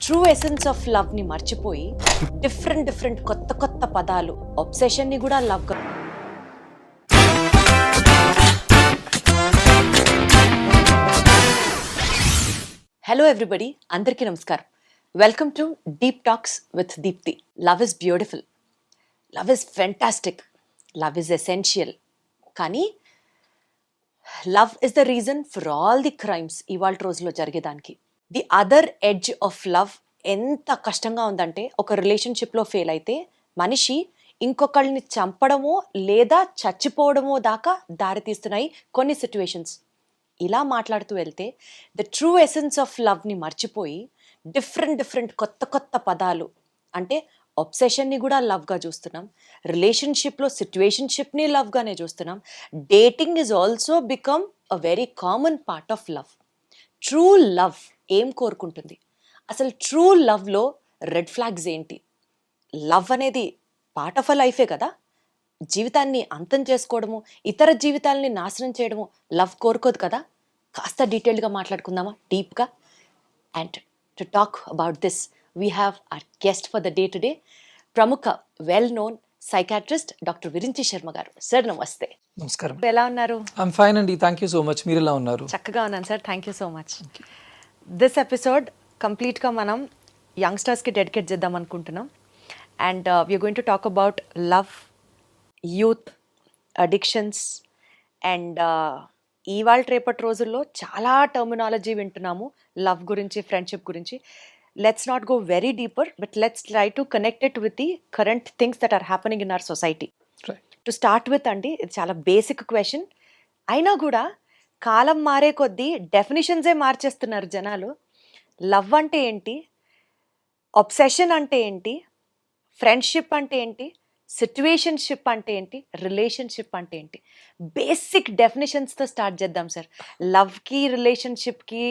True essence of love ని మర్చిపోయి different కొత్త కొత్త పదాలు ఒబ్సెషన్ ని కూడా లవ్ గా. హలో ఎవ్రీబడి, అందరికీ నమస్కారం. Welcome to deep talks with Deepthi. Love is beautiful, love is fantastic, love is essential. కానీ love is the reason for all the crimes ఇవాళ రోజులో జరిగేదానికి. The other edge of love ఎంత కష్టంగా ఉందంటే, ఒక రిలేషన్షిప్లో ఫెయిల్ అయితే మనిషి ఇంకొకళ్ళని చంపడమో లేదా చచ్చిపోవడమో దాకా దారితీస్తున్నాయి కొన్ని సిచ్యువేషన్స్. ఇలా మాట్లాడుతూ వెళ్తే ద ట్రూ ఎసెన్స్ ఆఫ్ లవ్ని మర్చిపోయి డిఫరెంట్ కొత్త కొత్త పదాలు, అంటే ఒబ్సెషన్ని కూడా లవ్గా చూస్తున్నాం, రిలేషన్షిప్లో సిచ్యువేషన్షిప్ని లవ్గానే చూస్తున్నాం. Dating is also become a very common part of love. True love ఏం కోరుకుంటుంది? అసలు ట్రూ లవ్లో రెడ్ ఫ్లాగ్స్ ఏంటి? లవ్ అనేది పార్ట్ ఆఫ్ అ లైఫే కదా. జీవితాన్ని అంతం చేసుకోవడము, ఇతర జీవితాలని నాశనం చేయడము లవ్ కోరుకోదు కదా. కాస్త డీటెయిల్డ్గా మాట్లాడుకుందామా, డీప్గా. And to talk about this we have our guest for the day today, ప్రముఖ well known psychiatrist doctor Virinchi Sharma garu. Sir నమస్తే. నమస్కారం. ఎలా ఉన్నారు? ఐఎమ్ ఫైన్ అండి, థ్యాంక్ యూ సో మచ్. మీరు ఎలా ఉన్నారు? చక్కగా ఉన్నాను sir, thank you so much. This episode కంప్లీట్గా మనం యంగ్స్టర్స్కి డెడికేట్ చేద్దాం అనుకుంటున్నాం. And we're going to talk about love, youth, addictions. And ఇవాళ రేపటి రోజుల్లో చాలా టర్మినాలజీ వింటున్నాము లవ్ గురించి, ఫ్రెండ్షిప్ గురించి. Let's not go very deeper, but let's try to connect it with the current things that are happening in our society. To start with అండి, ఇది చాలా బేసిక్ క్వశ్చన్ అయినా కూడా కాలం మారే కొద్దీ డెఫినిషన్సే మార్చేస్తున్నారు జనాలు. లవ్ అంటే ఏంటి, ఒబ్సెషన్ అంటే ఏంటి, ఫ్రెండ్షిప్ అంటే ఏంటి, సిట్యువేషన్షిప్ అంటే ఏంటి, రిలేషన్షిప్ అంటే ఏంటి? బేసిక్ డెఫినేషన్స్తో స్టార్ట్ చేద్దాం సార్. లవ్కి, రిలేషన్షిప్కి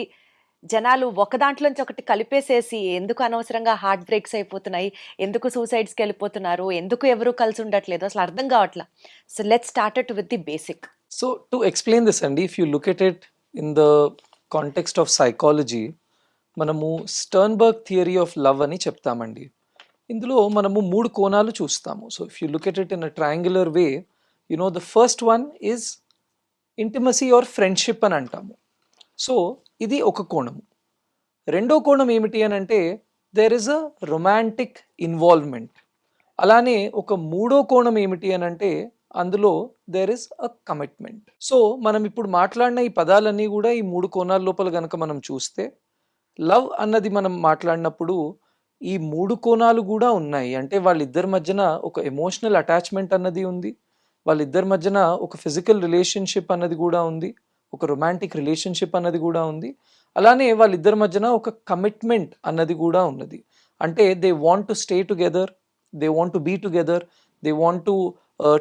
జనాలు ఒక దాంట్లోంచి ఒకటి కలిపేసేసి ఎందుకు అనవసరంగా హార్ట్ బ్రేక్స్ అయిపోతున్నాయి, ఎందుకు సూసైడ్స్కి వెళ్ళిపోతున్నారు, ఎందుకు ఎవరు కలిసి ఉండట్లేదు, అసలు అర్థం కావట్లా. So let's start it with the basic. So to explain this అండి, if you look at it in the context of psychology, మనము స్టర్న్బర్గ్ థియరీ ఆఫ్ లవ్ అని చెప్తామండి. ఇందులో మనము 3 కోణాలు చూస్తాము. So if you look at it in a triangular way, you know the first one is intimacy or friendship అని అంటాము. So ఇది ఒక కోణము. రెండో కోణం ఏమిటి అని అంటే there is a romantic involvement. అలానే ఒక మూడో కోణం ఏమిటి అని అంటే అందులో there is a commitment. So మనం ఇప్పుడు మాట్లాడిన ఈ పదాలన్నీ కూడా ఈ 3 కోణాల లోపల కనుక మనం చూస్తే, లవ్ అన్నది మనం మాట్లాడినప్పుడు ఈ 3 కోణాలు కూడా ఉన్నాయి. అంటే వాళ్ళిద్దరి మధ్యన ఒక ఎమోషనల్ అటాచ్మెంట్ అన్నది ఉంది, వాళ్ళిద్దరి మధ్యన ఒక ఫిజికల్ రిలేషన్షిప్ అన్నది కూడా ఉంది, ఒక రొమాంటిక్ రిలేషన్షిప్ అన్నది కూడా ఉంది. అలానే వాళ్ళిద్దరి మధ్యన ఒక కమిట్మెంట్ అన్నది కూడా ఉన్నది. అంటే they want to stay together, they want to be together, they want to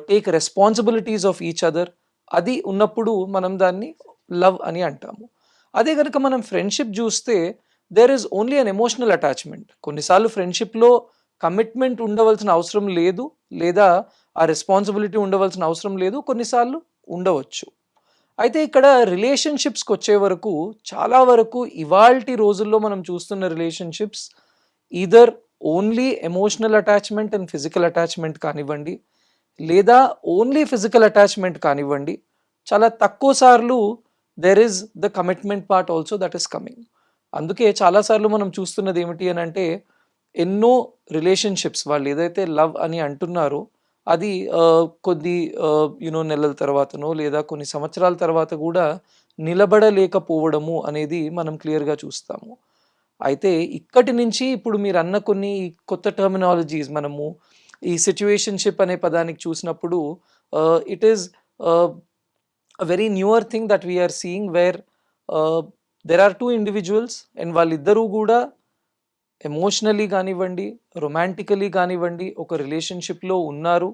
take responsibilities of each other. అది ఉన్నప్పుడు మనం దాన్ని లవ్ అని అంటాము. అదే కనుక మనం ఫ్రెండ్షిప్ చూస్తే there is only an emotional attachment. కొన్నిసార్లు ఫ్రెండ్షిప్లో కమిట్మెంట్ ఉండవలసిన అవసరం లేదు, లేదా ఆ రెస్పాన్సిబిలిటీ ఉండవలసిన అవసరం లేదు, కొన్నిసార్లు ఉండవచ్చు. అయితే ఇక్కడ రిలేషన్షిప్స్కి వచ్చే వరకు చాలా వరకు ఇవాల్టి రోజుల్లో మనం చూస్తున్న relationships either only emotional attachment and physical attachment కానివ్వండి, లేదా ఓన్లీ ఫిజికల్ అటాచ్మెంట్ కానివ్వండి, చాలా తక్కువ సార్లు there is the commitment part also that is coming. అందుకే చాలాసార్లు మనం చూస్తున్నది ఏమిటి అని అంటే ఎన్నో రిలేషన్షిప్స్ వాళ్ళు ఏదైతే లవ్ అని అంటున్నారో అది కొద్ది నెలల తర్వాతనో లేదా కొన్ని సంవత్సరాల తర్వాత కూడా నిలబడలేకపోవడము అనేది మనం క్లియర్గా చూస్తాము. అయితే ఇక్కడి నుంచి ఇప్పుడు మీరు అన్న కొన్ని కొత్త టర్మినాలజీస్ మనము ఈ సిచ్యువేషన్షిప్ అనే పదానికి చూసినప్పుడు it is a very newer thing that we are seeing where there are 2 individuals and వాళ్ళిద్దరూ కూడా ఎమోషనలీ కానివ్వండి, రొమాంటికలీ కానివ్వండి ఒక రిలేషన్షిప్లో ఉన్నారు,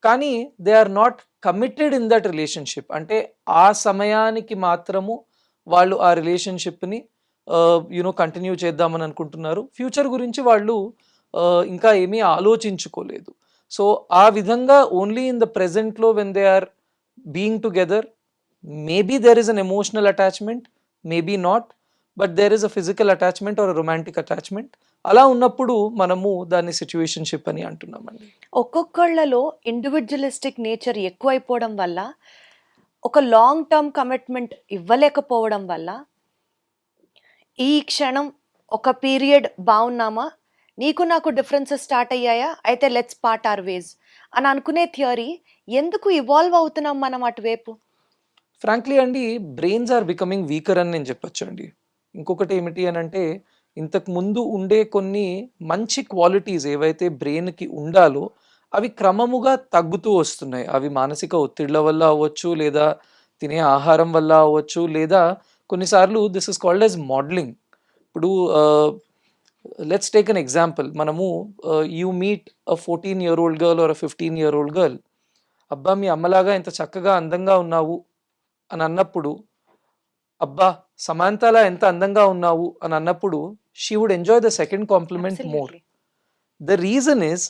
కానీ they are not committed in that relationship. అంటే ఆ సమయానికి మాత్రము వాళ్ళు ఆ రిలేషన్షిప్ని కంటిన్యూ చేద్దామని అనుకుంటున్నారు. ఫ్యూచర్ గురించి వాళ్ళు ఇంకా ఏమీ ఆలోచించుకోలేదు. సో ఆ విధంగా ఓన్లీ ఇన్ ద ప్రెజెంట్లో when they are being together, maybe there is an emotional attachment, maybe not, but there is a physical attachment or romantic attachment. అలా ఉన్నప్పుడు మనము దాన్ని సిచ్యువేషన్షిప్ అని అంటున్నామండి. ఒక్కొక్కళ్ళలో ఇండివిడ్యువలిస్టిక్ నేచర్ ఎక్కువైపోవడం వల్ల, ఒక లాంగ్ టర్మ్ కమిట్మెంట్ ఇవ్వలేకపోవడం వల్ల, ఈ క్షణం ఒక పీరియడ్ బాగున్నామా, నీకు నాకు డిఫరెన్సెస్ స్టార్ట్ అయ్యాయా, అయితే లెట్స్ పార్ట్ ఆర్ వేస్ అని అనుకునే థియరీ ఎందుకు ఇవాల్వ్ అవుతున్నాం మనం అటువైపు? ఫ్రాంక్లీ అండి, బ్రెయిన్స్ ఆర్ బికమింగ్ వీకర్ అని నేను చెప్పొచ్చు అండి. ఇంకొకటి ఏమిటి అని అంటే, ఇంతకు ముందు ఉండే కొన్ని మంచి క్వాలిటీస్ ఏవైతే బ్రెయిన్కి ఉండాలో అవి క్రమముగా తగ్గుతూ వస్తున్నాయి. అవి మానసిక ఒత్తిళ్ల వల్ల అవ్వచ్చు, లేదా తినే ఆహారం వల్ల అవ్వచ్చు, లేదా కొన్నిసార్లు this is called as modelling. ఇప్పుడు లెట్స్ టేక్ అన్ ఎగ్జాంపుల్. మనము you meet a 14-year-old girl or a 15-year-old girl. అబ్బా మీ అమ్మలాగా ఎంత చక్కగా అందంగా ఉన్నావు అని అన్నప్పుడు, అబ్బా సమాంతలా ఎంత అందంగా ఉన్నావు అని అన్నప్పుడు, she would enjoy the second compliment more. Absolutely. The reason is,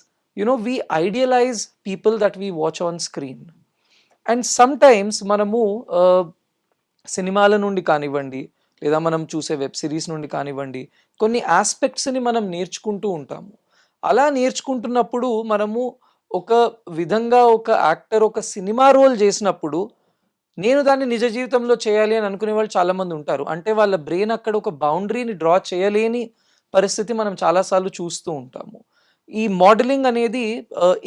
we idealize people that we watch on screen. And sometimes మనము సినిమాల నుండి కానివ్వండి, లేదా మనం చూసే వెబ్ సిరీస్ నుండి కానివ్వండి, కొన్ని ఆస్పెక్ట్స్ని మనం నేర్చుకుంటూ ఉంటాము. అలా నేర్చుకుంటున్నప్పుడు మనము ఒక విధంగా ఒక యాక్టర్ ఒక సినిమా రోల్ చేసినప్పుడు, నేను దాన్ని నిజ జీవితంలో చేయాలి అని అనుకునే వాళ్ళు చాలామంది ఉంటారు. అంటే వాళ్ళ బ్రెయిన్ అక్కడ ఒక బౌండరీని డ్రా చేయలేని పరిస్థితి మనం చాలాసార్లు చూస్తూ ఉంటాము. ఈ మోడలింగ్ అనేది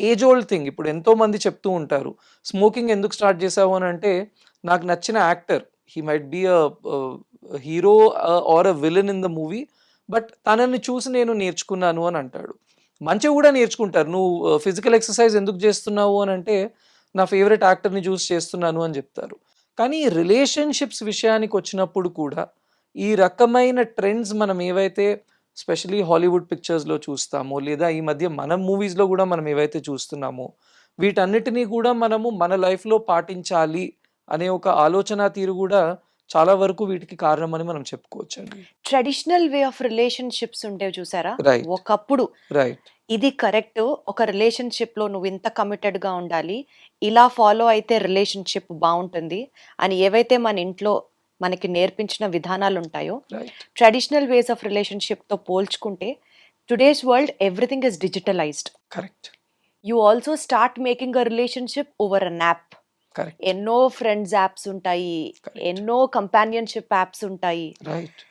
ఏజ్ ఓల్డ్ థింగ్. ఇప్పుడు ఎంతోమంది చెప్తూ ఉంటారు, స్మోకింగ్ ఎందుకు స్టార్ట్ చేసావు అని అంటే, నాకు నచ్చిన actor, he might be a hero or a villain in the movie, but తనని చూసి నేను నేర్చుకున్నాను అని అంటాడు. మంచిగా కూడా నేర్చుకుంటారు. నువ్వు ఫిజికల్ ఎక్సర్సైజ్ ఎందుకు చేస్తున్నావు అని అంటే, నా ఫేవరెట్ యాక్టర్ని చూసి చేస్తున్నాను అని చెప్తారు. కానీ రిలేషన్షిప్స్ విషయానికి వచ్చినప్పుడు కూడా ఈ రకమైన ట్రెండ్స్ మనం ఏవైతే స్పెషలీ హాలీవుడ్ పిక్చర్స్లో చూస్తామో, లేదా ఈ మధ్య మన మూవీస్లో కూడా మనం ఏవైతే చూస్తున్నామో, వీటన్నిటినీ కూడా మనము మన లైఫ్లో పాటించాలి అనే ఒక ఆలోచన తీరు కూడా చాలా వరకు వీటికి కారణమని మనం చెప్పుకోవచ్చండి. ట్రెడిషనల్ వే ఆఫ్ రిలేషన్షిప్స్ ఉండేవి చూసారా? రైట్. ఒకప్పుడు రైట్. ఇది కరెక్ట్, ఒక రిలేషన్షిప్ లో నువ్వు ఇంత కమిటెడ్ గా ఉండాలి, ఇలా ఫాలో అయితే రిలేషన్షిప్ బాగుంటుంది అని ఏవైతే మన ఇంట్లో మనకి నేర్పించిన విధానాలు ఉంటాయో, right. Traditional ways of relationship తో పోల్చుకుంటే today's world everything is digitalised. Correct. You also start making a relationship over an app. Correct. ఎన్నో ఫ్రెండ్స్ యాప్స్ ఉంటాయి, Correct. ఎన్నో కంపానియన్షిప్ యాప్స్ ఉంటాయి. Right.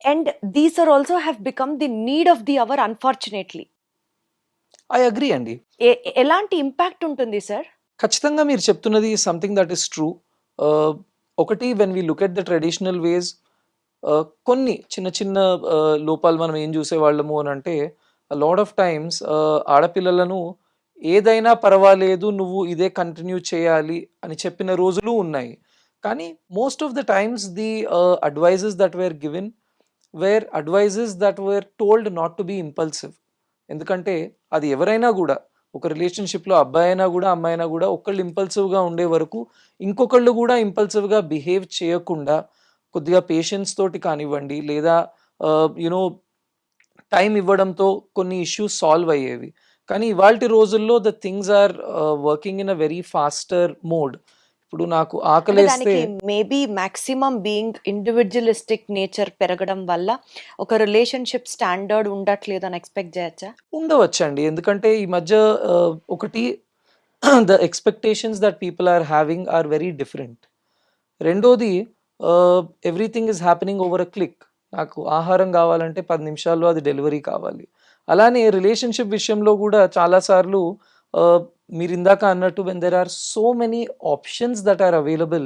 And these are also have become the need of the hour, unfortunately. I agree అండి. ఎలాంటి impact ఉంటుంది sir? ఖచ్చితంగా మీరు చెప్తున్నది సంథింగ్ దట్ ఈస్ ట్రూ. ఒకటి, when we look at the traditional ways, కొన్ని చిన్న చిన్న లోపాలు మనం ఏం చూసేవాళ్ళము అని అంటే, లాట్ ఆఫ్ టైమ్స్ ఆడపిల్లలను ఏదైనా పర్వాలేదు నువ్వు ఇదే కంటిన్యూ చేయాలి అని చెప్పిన రోజులు ఉన్నాయి. కానీ most of the times the advices that were given were advices that were told not to be impulsive. ఎందుకంటే అది ఎవరైనా కూడా, ఒక రిలేషన్షిప్లో అబ్బాయి అయినా కూడా అమ్మాయి అయినా కూడా, ఒకళ్ళు ఇంపల్సివ్గా ఉండే వరకు ఇంకొకళ్ళు కూడా ఇంపల్సివ్గా బిహేవ్ చేయకుండా కొద్దిగా పేషెన్స్ తోటి కానివ్వండి, లేదా యునో టైం ఇవ్వడంతో కొన్ని ఇష్యూస్ సాల్వ్ అయ్యేవి. కానీ ఇవాల్టి రోజుల్లో the things are working in a very faster mode. ఇప్పుడు నాకు అంటే ఆకలేస్తే దానికి maybe maximum being individualistic nature పెరగడం వల్ల ఒక రిలేషన్షిప్ స్టాండర్డ్ ఉండట్లేదు అని ఎక్స్పెక్ట్ చేయొచ్చా? ఉండవచ్చండి. ఎందుకంటే ఈ మధ్య ఒకటి the expectations that people are having are very different. రెండోది, everything is happening over a click. నాకు ఆహారం కావాలంటే 10 నిమిషాల్లో అది డెలివరీ కావాలి. అలానే రిలేషన్షిప్ విషయంలో కూడా చాలాసార్లు మీరు ఇందాక అన్నట్టు when there are so many options that are available,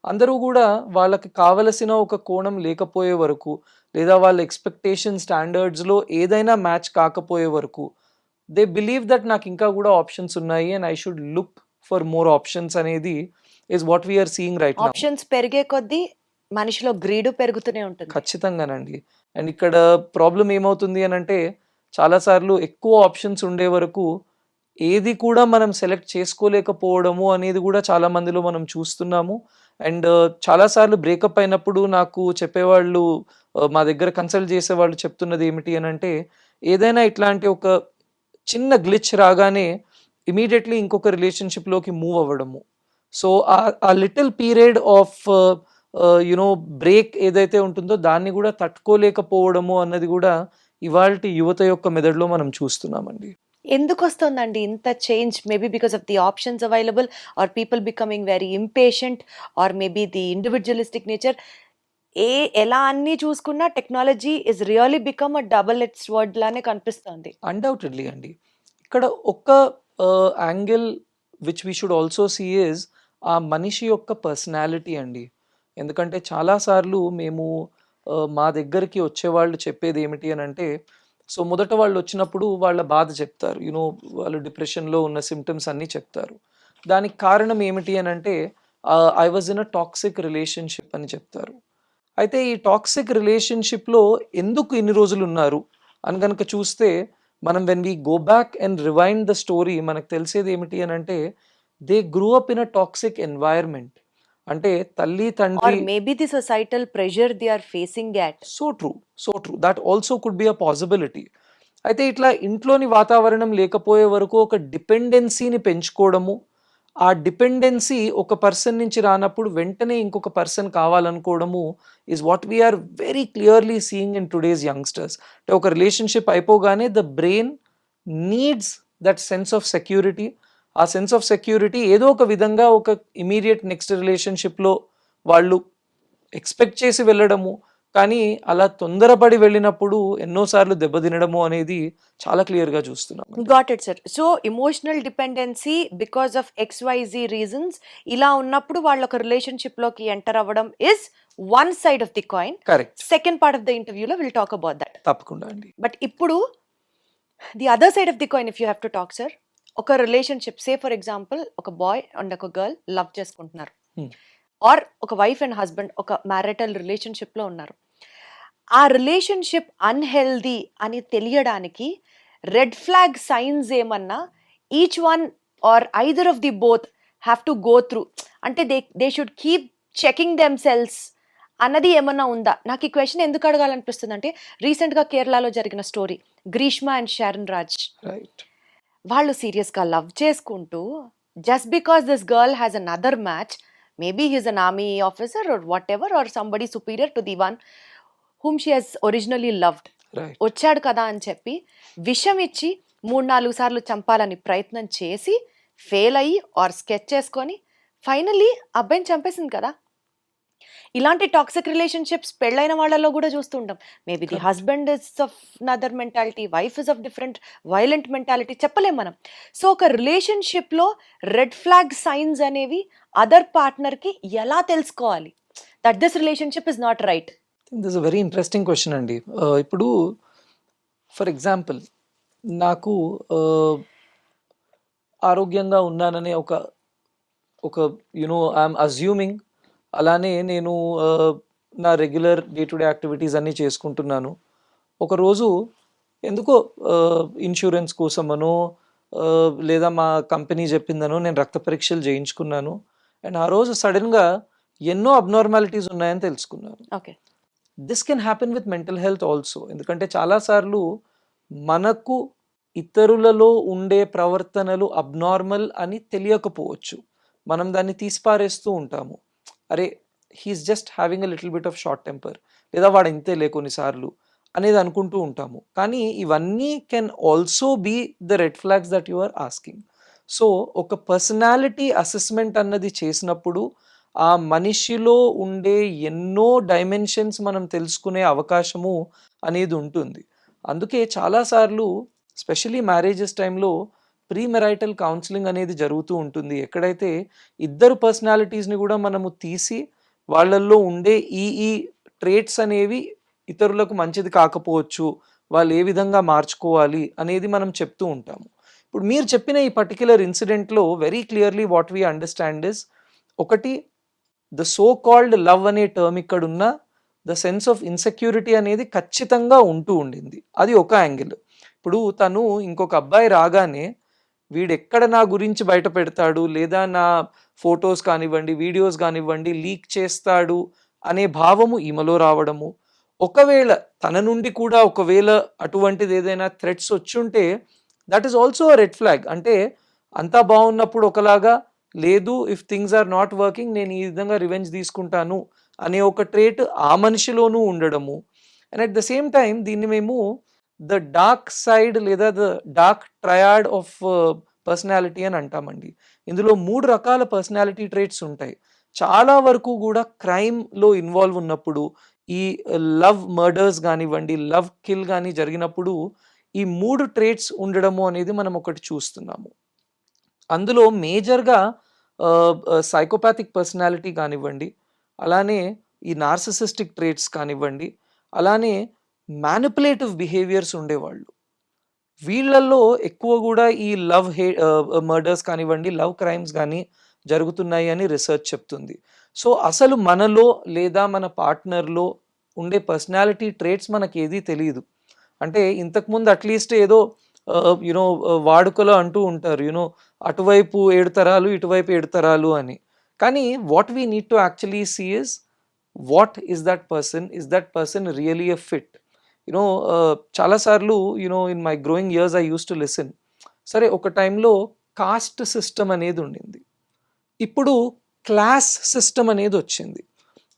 అందరూ కూడా వాళ్ళకి కావలసిన ఒక కోణం లేకపోయే వరకు, లేదా వాళ్ళ ఎక్స్పెక్టేషన్ స్టాండర్డ్స్లో ఏదైనా మ్యాచ్ కాకపోయే వరకు, దే బిలీవ్ దట్ నాకు ఇంకా కూడా ఆప్షన్స్ ఉన్నాయి and I should look for more options అనేది is what we're seeing right now. Options పెరిగే కొద్దీ మనిషిలో గ్రీడు పెరుగుతూనే ఉంటుంది. ఖచ్చితంగానండి. అండ్ ఇక్కడ ప్రాబ్లం ఏమవుతుంది అని అంటే, చాలాసార్లు ఎక్కువ ఆప్షన్స్ ఉండే వరకు ఏది కూడా మనం సెలెక్ట్ చేసుకోలేకపోవడము అనేది కూడా చాలా మందిలో మనం చూస్తున్నాము. అండ్ చాలాసార్లు బ్రేకప్ అయినప్పుడు నాకు చెప్పేవాళ్ళు, మా దగ్గర కన్సల్ట్ చేసేవాళ్ళు చెప్తున్నది ఏమిటి అని అంటే, ఏదైనా ఇట్లాంటి ఒక చిన్న గ్లిచ్ రాగానే ఇమీడియట్లీ ఇంకొక రిలేషన్షిప్లోకి మూవ్ అవ్వడము. సో ఆ little period of you know break ఏదైతే ఉంటుందో దాన్ని కూడా తట్టుకోలేకపోవడము అన్నది కూడా ఇవాల్టి యువత యొక్క మెదడులో మనం చూస్తున్నామండి. ఎందుకు వస్తుందండి ఇంత change? Maybe because of the options available, or people becoming very impatient, or maybe the individualistic nature. ఎలా అన్ని చూసుకున్నా technology is really become a double edged sword లానే కనిపిస్తుంది. అన్డౌటెడ్లీ అండి. ఇక్కడ ఒక్క angle which we should also see is ఆ మనిషి యొక్క పర్సనాలిటీ అండి. ఎందుకంటే చాలా సార్లు మేము మా దగ్గరికి వచ్చేవాళ్ళు చెప్పేది ఏమిటి అని అంటే, సో మొదట వాళ్ళు వచ్చినప్పుడు వాళ్ళ బాధ చెప్తారు. యూనో వాళ్ళు డిప్రెషన్లో ఉన్న సిమ్టమ్స్ అన్నీ చెప్తారు. దానికి కారణం ఏమిటి అని అంటే, I was in a toxic relationship అని చెప్తారు. అయితే ఈ టాక్సిక్ రిలేషన్షిప్లో ఎందుకు ఇన్ని రోజులు ఉన్నారు అని కనుక చూస్తే, మనం when we go back and rewind the story మనకు తెలిసేది ఏమిటి అని అంటే, they grew up in a toxic environment. అంటే తల్లి ఆర్ తండ్రి. Maybe the societal pressure they are facing at. So true, so true, that also could be a possibility. అయితే ఇట్లా ఇంట్లోని వాతావరణం లేకపోయే వరకు ఒక డిపెండెన్సీని పెంచుకోవడము, ఆ డిపెండెన్సీ ఒక పర్సన్ నుంచి రానప్పుడు వెంటనే ఇంకొక పర్సన్ కావాలనుకోవడము is what we are very clearly seeing in today's youngsters. అంటే ఒక రిలేషన్షిప్ అయిపోగానే the brain needs that sense of security. ఆ సెన్స్ ఆఫ్ సెక్యూరిటీ ఏదో ఒక విధంగా ఒక ఇమీడియట్ నెక్స్ట్ రిలేషన్షిప్లో వాళ్ళు ఎక్స్పెక్ట్ చేసి వెళ్ళడము, కానీ అలా తొందరపడి వెళ్ళినప్పుడు ఎన్నోసార్లు దెబ్బతినడము అనేది చాలా క్లియర్గా చూస్తున్నాం. Got it sir. So emotional dependency because of XYZ reasons ఇలా ఉన్నప్పుడు వాళ్ళు ఒక రిలేషన్షిప్ లోకి ఎంటర్ అవ్వడం is one side of the coin. Correct, second part of the ఇంటర్వ్యూలో విల్ టాక్ అబౌట్ దట్. తప్పకుండా అండి. బట్ ఇప్పుడు the other side of the coin if you have to talk sir. ఒక రిలేషన్షిప్, సే ఫర్ ఎగ్జాంపుల్ ఒక bye and ఒక girl love చేసుకుంటున్నారు, Hmm. Are ఒక wife and husband ఒక మ్యారిటల్ రిలేషన్షిప్ లో ఉన్నారు. ఆ రిలేషన్షిప్ అన్హెల్దీ అని తెలియడానికి రెడ్ ఫ్లాగ్ సైన్స్ ఏమన్నా each one or either of the both have to go through, అంటే they should keep checking themselves అన్నది ఏమన్నా ఉందా? నాకు ఈ క్వశ్చన్ ఎందుకు అడగాలనిపిస్తుంది అంటే, రీసెంట్గా కేరళలో జరిగిన story Greeshma and Sharon Raj. Right. వాళ్ళు సీరియస్గా లవ్ చేసుకుంటూ just because this girl has another match, maybe he's an army officer or whatever or somebody superior to the one whom she has originally loved, right. వచ్చాడు కదా అని చెప్పి విషం ఇచ్చి 3-4 సార్లు చంపాలని ప్రయత్నం చేసి ఫెయిల్ అయ్యి ఆర్ స్కెచ్ చేసుకొని ఫైనల్లీ అబ్బాయిని చంపేసింది కదా. ఇలాంటి టాక్సిక్ రిలేషన్షిప్స్ పెళ్ళైన వాళ్ళలో కూడా చూస్తూ ఉంటాం. Maybe the husband is of another mentality, wife is of different violent mentality, చెప్పలేం మనం. సో ఒక రిలేషన్షిప్లో రెడ్ ఫ్లాగ్ సైన్స్ అనేవి అదర్ పార్ట్నర్కి ఎలా తెలుసుకోవాలి that this relationship is not right? This a very interesting question అండి. ఇప్పుడు ఫర్ ఎగ్జాంపుల్ నాకు ఆరోగ్యంగా ఉన్నాననే ఒక ఒక యునో ఐఎమ్ అజ్యూమింగ్, అలానే నేను నా regular day to day activities అన్నీ చేసుకుంటున్నాను. ఒకరోజు ఎందుకో ఇన్సూరెన్స్ కోసమనో లేదా మా కంపెనీ చెప్పిందనో నేను రక్త పరీక్షలు చేయించుకున్నాను. అండ్ ఆ రోజు సడన్గా ఎన్నో అబ్నార్మాలిటీస్ ఉన్నాయని తెలుసుకున్నాను. Okay. This can happen with mental health also. ఎందుకంటే చాలాసార్లు మనకు ఇతరులలో ఉండే ప్రవర్తనలు అబ్నార్మల్ అని తెలియకపోవచ్చు, మనం దాన్ని తీసిపారేస్తూ ఉంటాము. అరే he's just having a little bit of short temper, లేదా వాడు ఇంతేలే కొన్నిసార్లు అనేది అనుకుంటూ ఉంటాము. కానీ ఇవన్నీ can also be the red flags that you are asking. So ఒక పర్సనాలిటీ అసెస్మెంట్ అన్నది చేసినప్పుడు ఆ మనిషిలో ఉండే ఎన్నో డైమెన్షన్స్ మనం తెలుసుకునే అవకాశము అనేది ఉంటుంది. అందుకే చాలాసార్లు స్పెషలీ మ్యారేజెస్ టైంలో ప్రీ మెరైటల్ కౌన్సిలింగ్ అనేది జరుగుతూ ఉంటుంది. ఎక్కడైతే ఇద్దరు పర్సనాలిటీస్ని కూడా మనము తీసి వాళ్ళల్లో ఉండే ఈ ట్రేట్స్ అనేవి ఇతరులకు మంచిది కాకపోవచ్చు, వాళ్ళు ఏ విధంగా మార్చుకోవాలి అనేది మనం చెప్తూ ఉంటాము. ఇప్పుడు మీరు చెప్పిన ఈ పర్టిక్యులర్ ఇన్సిడెంట్లో very clearly what we understand is, ఒకటి ద సో కాల్డ్ లవ్ అనే టర్మ్ ఇక్కడున్న ద సెన్స్ ఆఫ్ ఇన్సెక్యూరిటీ అనేది ఖచ్చితంగా ఉంటూ ఉండింది. అది ఒక యాంగిల్. ఇప్పుడు తను ఇంకొక అబ్బాయి రాగానే వీడెక్కడ నా గురించి బయట పెడతాడు, లేదా నా ఫొటోస్ కానివ్వండి వీడియోస్ కానివ్వండి లీక్ చేస్తాడు అనే భావము ఈమెలో రావడము. ఒకవేళ తన నుండి కూడా ఒకవేళ అటువంటిది ఏదైనా థ్రెట్స్ వచ్చుంటే that is also a red flag. అంటే అంతా బాగున్నప్పుడు ఒకలాగా, లేదు if things are not working నేను ఈ విధంగా రివెంజ్ తీసుకుంటాను అనే ఒక ట్రేట్ ఆ మనిషిలోనూ ఉండడము. And at the same time దీన్ని మేము ద డార్క్ సైడ్ లేదా the dark triad of personality అని అంటామండి. ఇందులో 3 రకాల పర్సనాలిటీ ట్రేట్స్ ఉంటాయి. చాలా వరకు కూడా క్రైమ్‌లో ఇన్వాల్వ్ ఉన్నప్పుడు, ఈ లవ్ మర్డర్స్ గానివ్వండి, లవ్ కిల్ గాని జరిగినప్పుడు ఈ 3 ట్రేట్స్ ఉండడము అనేది మనం ఒకటి చూస్తున్నాము. అందులో మేజర్‌గా సైకోపాథిక్ పర్సనాలిటీ కానివ్వండి, అలానే ఈ నార్సిసిస్టిక్ ట్రేట్స్ కానివ్వండి, అలానే మ్యానిపులేటివ్ బిహేవియర్స్ ఉండేవాళ్ళు. వీళ్ళల్లో ఎక్కువ గూడా ఈ మర్డర్స్ కానివ్వండి, లవ్ క్రైమ్స్ గాని జరుగుతున్నాయి అని రిసర్చ్ చెప్తుంది. సో, అసలు మనలో లేదా మన పార్ట్నర్‌లో ఉండే పర్సనాలిటీ ట్రేట్స్ మనకేది తెలీదు. అంటే ఇంతకుముందు అట్‌లీస్ట్ ఏదో వాడుకలో అంటూ ఉంటారు. అటువైపు 7 తరాలు, ఇటువైపు 7 తరాలు అని. కానీ what we need to actually see is what is that person? Is that person really a fit? చాలా సార్లు in my growing years I used to listen. సరే ఒక టైంలో కాస్ట్ సిస్టమ్ అనేది ఉండింది. ఇప్పుడు క్లాస్ సిస్టమ్ అనేది వచ్చింది.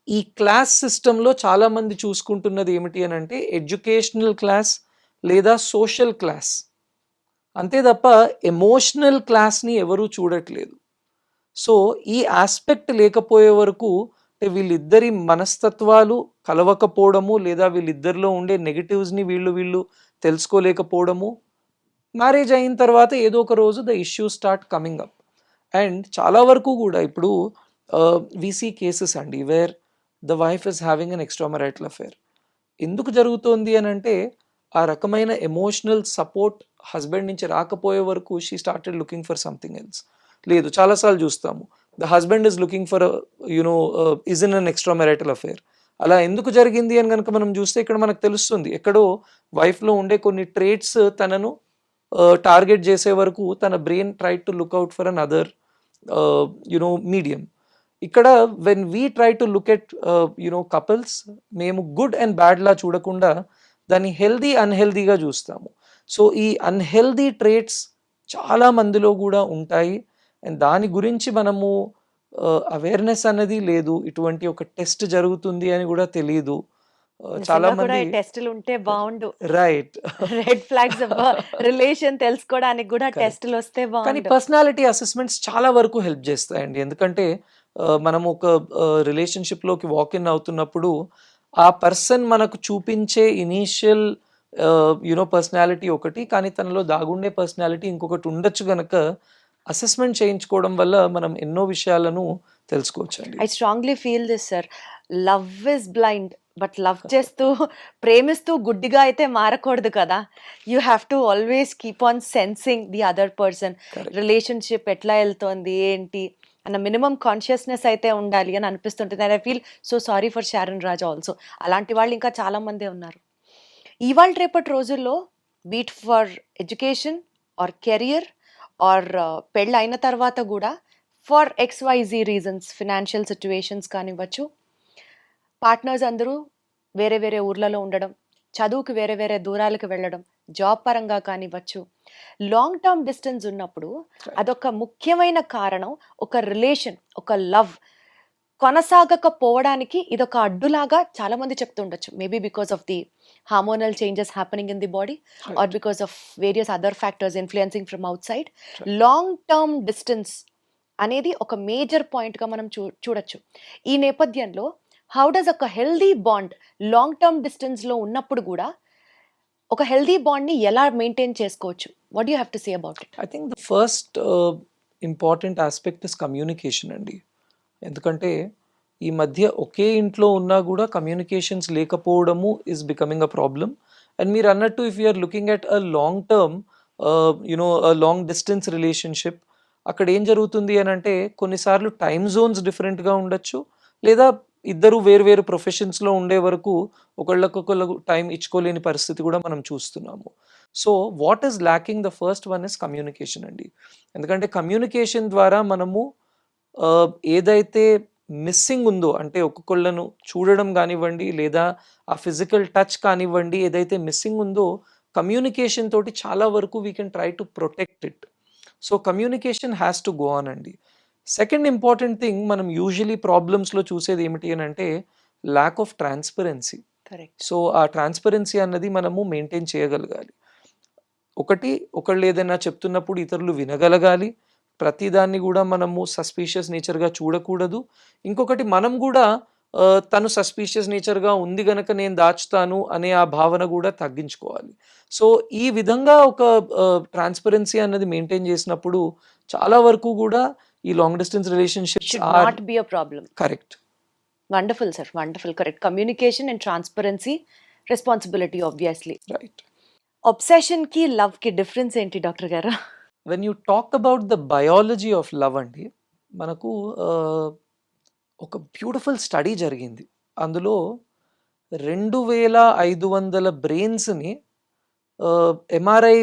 ఈ క్లాస్ సిస్టంలో చాలా మంది చూసుకుంటున్నది ఏమిటి అని అంటే ఎడ్యుకేషనల్ క్లాస్ లేదా సోషల్ క్లాస్. అంతే తప్ప ఎమోషనల్ క్లాస్‌ని ఎవరు చూడట్లేదు. సో, ఈ ఆస్పెక్ట్ లేకపోయే వరకు అంటే వీళ్ళిద్దరి మనస్తత్వాలు కలవకపోవడము, లేదా వీళ్ళిద్దరిలో ఉండే నెగెటివ్స్‌ని వీళ్ళు తెలుసుకోలేకపోవడము. మ్యారేజ్ అయిన తర్వాత ఏదో ఒక రోజు the issues start coming up. And చాలా వరకు గూడా ఇప్పుడు వి సీ కేసెస్ అండి wear the wife is having N extra marital affair. ఎందుకు జరుగుతోంది అనంటే, ఆ రకమైన ఎమోషనల్ సపోర్ట్ హస్బెండ్ నుంచి రాకపోయే వరకు she started looking for something else. లేదు చాలా సార్లు చూస్తాము. The husband is looking for is in an extra marital affair. అలా ఎందుకు జరిగింది అని గనుక మనం చూస్తే ఇక్కడ మనకు తెలుస్తుంది. ఎక్కడో వైఫ్‌లో ఉండే కొన్ని ట్రేట్స్ తనను టార్గెట్ చేసే వరకు తన brain tried to look out for an other medium. ఇక్కడ when we try to look at couples, మేము గుడ్ అండ్ బ్యాడ్ లా చూడకుండా దాన్ని హెల్దీ అన్‌హెల్దీగా చూస్తాము. సో, ఈ అన్‌హెల్దీ ట్రేట్స్ చాలా మందిలో కూడా ఉంటాయి. అండ్ దాని గురించి మనము అవేర్‌నెస్ అన్నది లేదు. ఇటువంటి ఒక టెస్ట్ జరుగుతుంది అని కూడా తెలీదు. చాలా నిజంగా కూడా మంది ఈ టెస్టులు ఉంటే బావుండు. రైట్. రెడ్ ఫ్లాగ్స్ రిలేషన్ తెలుసుకోవడానికి కూడా కరెక్ట్. టెస్టులు వస్తే కానీ బావుండు. పర్సనాలిటీ అసెస్మెంట్స్ చాలా వరకు హెల్ప్ చేస్తాయండి. ఎందుకంటే మనం ఒక రిలేషన్‌షిప్‌లోకి వాక్ ఇన్ అవుతున్నప్పుడు ఆ పర్సన్ మనకు చూపించే ఇనీషియల్ పర్సనాలిటీ ఒకటి. కానీ తనలో దాగుండే పర్సనాలిటీ ఇంకొకటి ఉండొచ్చు గనక అసెస్మెంట్ చేయించుకోవడం వల్ల మనం ఎన్నో విషయాలను తెలుసుకోవచ్చండి. I strongly feel this sir. Love is blind. But love చేస్తూ ప్రేమిస్తూ గుడ్డిగా అయితే మారకూడదు కదా! You have to always keep on sensing the other person. Correct. Relationship ఎట్లా ఎళ్తోంది, ఏంటి అన్న మినిమమ్ కాన్షియస్‌నెస్ అయితే ఉండాలి అని అనిపిస్తుంటుంది. And I feel so sorry for Sharon Raj also. అలాంటి వాళ్ళు ఇంకా చాలా మందే ఉన్నారు. ఇవాళ రేపటి రోజుల్లో be it for education or career or పెళ్ళైన తర్వాత గూడా for XYZ reasons financial situations కానివ్వచ్చు, పార్ట్నర్స్ అందరూ వేరే వేరే ఊర్లలో ఉండడం, చదువుకి వేరే వేరే దూరాలకు వెళ్ళడం, జాబ్ పరంగా కానివ్వచ్చు. లాంగ్ టర్మ్ డిస్టెన్స్ ఉన్నప్పుడు అదొక ముఖ్యమైన కారణం. ఒక రిలేషన్, ఒక లవ్ కొనసాగకపోవడానికి ఇదొక అడ్డులాగా చాలా మంది చెప్తుండొచ్చు. Maybe because of the hormonal changes happening in the body or because of various other factors influencing from outside. Long term distance అనేది ఒక మేజర్ పాయింట్‌గా మనం చూడొచ్చు. ఈ నేపథ్యంలో హౌ డస్ ఒక హెల్తీ బాండ్ లాంగ్ టర్మ్ డిస్టెన్స్‌లో ఉన్నప్పుడు గూడా ఒక హెల్తీ బాండ్‌ని ఎలా మెయింటైన్ చేసుకోవచ్చు? What do you have to say about it? I think the first important aspect is communication అండి. ఎందుకంటే ఈ మధ్య ఒకే ఇంట్లో ఉన్నా కూడా కమ్యూనికేషన్స్ లేకపోవడము is becoming a problem. And మీరు అన్నట్టు if you are looking at a long term long distance relationship, అక్కడ ఏం జరుగుతుంది అని అంటే కొన్నిసార్లు టైమ్ జోన్స్ డిఫరెంట్గా ఉండొచ్చు, లేదా ఇద్దరు వేరు ప్రొఫెషన్స్లో ఉండే వరకు ఒకళ్ళకొకళ్ళు టైం ఇచ్చుకోలేని పరిస్థితి కూడా మనం చూస్తున్నాము. So what is lacking the first one is communication అండి. ఎందుకంటే కమ్యూనికేషన్ ద్వారా మనము ఏదైతే మిస్సింగ్ ఉందో అంటే ఒక్కొక్కళ్ళను చూడడం కానివ్వండి, లేదా ఆ ఫిజికల్ టచ్ కానివ్వండి, ఏదైతే మిస్సింగ్ ఉందో కమ్యూనికేషన్ తోటి చాలా వరకు we can try to protect it. So communication has to go on అండి. సెకండ్ ఇంపార్టెంట్ థింగ్ మనం యూజువలీ ప్రాబ్లమ్స్లో చూసేది ఏమిటి అని అంటే lack of transparency. Correct. So ఆ ట్రాన్స్పరెన్సీ అన్నది మనము మెయింటైన్ చేయగలగాలి. ఒకళ్ళు ఏదైనా చెప్తున్నప్పుడు ఇతరులు వినగలగాలి. ప్రతిదాన్ని కూడా మనము సస్పీషియస్ నేచర్గా చూడకూడదు. ఇంకొకటి మనం కూడా తను సస్పీషియస్ నేచర్గా ఉంది గనక నేను దాచుతాను అనే ఆ భావన కూడా తగ్గించుకోవాలి. సో ఈ విధంగా ఒక ట్రాన్స్పరెన్సీ అన్నది మెయింటైన్ చేసినప్పుడు చాలా వరకు కూడా ఈ long distance relationships should or not be a problem. Correct. Wonderful sir, wonderful. Correct. Communication and transparency, responsibility obviously. Right. Obsession కి లవ్ కి డిఫరెన్స్ ఏంటి డాక్టర్ గారు? When you talk about the biology of love అండి, మనకు ఒక beautiful study జరిగింది. అందులో 2500 బ్రెయిన్స్ని MRI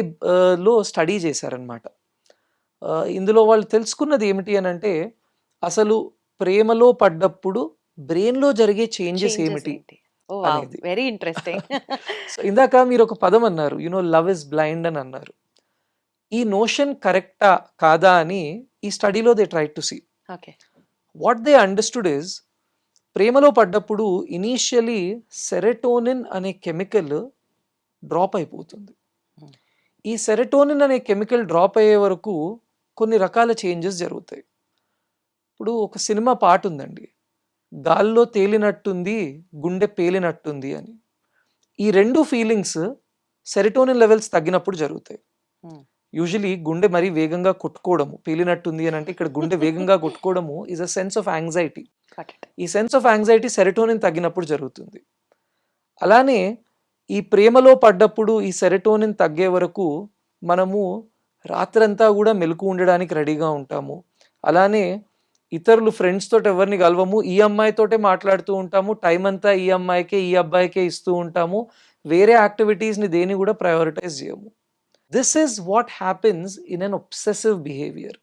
లో స్టడీ చేశారనమాట. ఇందులో వాళ్ళు తెలుసుకున్నది ఏమిటి అని అంటే అసలు ప్రేమలో పడ్డప్పుడు బ్రెయిన్లో జరిగే చేంజెస్ ఏమిటి అనేది. Very interesting. సో ఇందాక మీరు ఒక పదం అన్నారు, లవ్ ఇస్ బ్లైండ్ అని అన్నారు. ఈ నోషన్ కరెక్టా కాదా అని ఈ స్టడీలో they try to see. Okay. What they understood is, ప్రేమలో పడ్డప్పుడు ఇనీషియలీ సెరటోనిన్ అనే కెమికల్ డ్రాప్ అయిపోతుంది. ఈ సెరటోనిన్ అనే కెమికల్ డ్రాప్ అయ్యే వరకు కొన్ని రకాల చేంజెస్ జరుగుతాయి. ఇప్పుడు ఒక సినిమా పాట ఉందండి, గాల్లో తేలినట్టుంది గుండె పేలినట్టుంది అని. ఈ రెండు ఫీలింగ్స్ సెరటోనిన్ లెవెల్స్ తగ్గినప్పుడు జరుగుతాయి. యూజువలీ గుండె మరీ వేగంగా కొట్టుకోవడము, పేలినట్టుంది అని అంటే ఇక్కడ గుండె వేగంగా కొట్టుకోవడము is a sense of anxiety. ఈ సెన్స్ ఆఫ్ యాంగ్జైటీ సెరటోనిన్ తగ్గినప్పుడు జరుగుతుంది. అలానే ఈ ప్రేమలో పడ్డప్పుడు ఈ సెరటోనిన్ తగ్గే వరకు మనము రాత్రంతా కూడా మెలకు ఉండడానికి రెడీగా ఉంటాము. అలానే ఇతరులు ఫ్రెండ్స్ తోటి ఎవరిని కలవము, ఈ అమ్మాయితోటే మాట్లాడుతూ ఉంటాము, టైం అంతా ఈ అమ్మాయికే ఈ అబ్బాయికే ఇస్తూ ఉంటాము, వేరే యాక్టివిటీస్ని దేని కూడా ప్రయారిటైజ్ చేయము. This is what happens in an obsessive behaviour.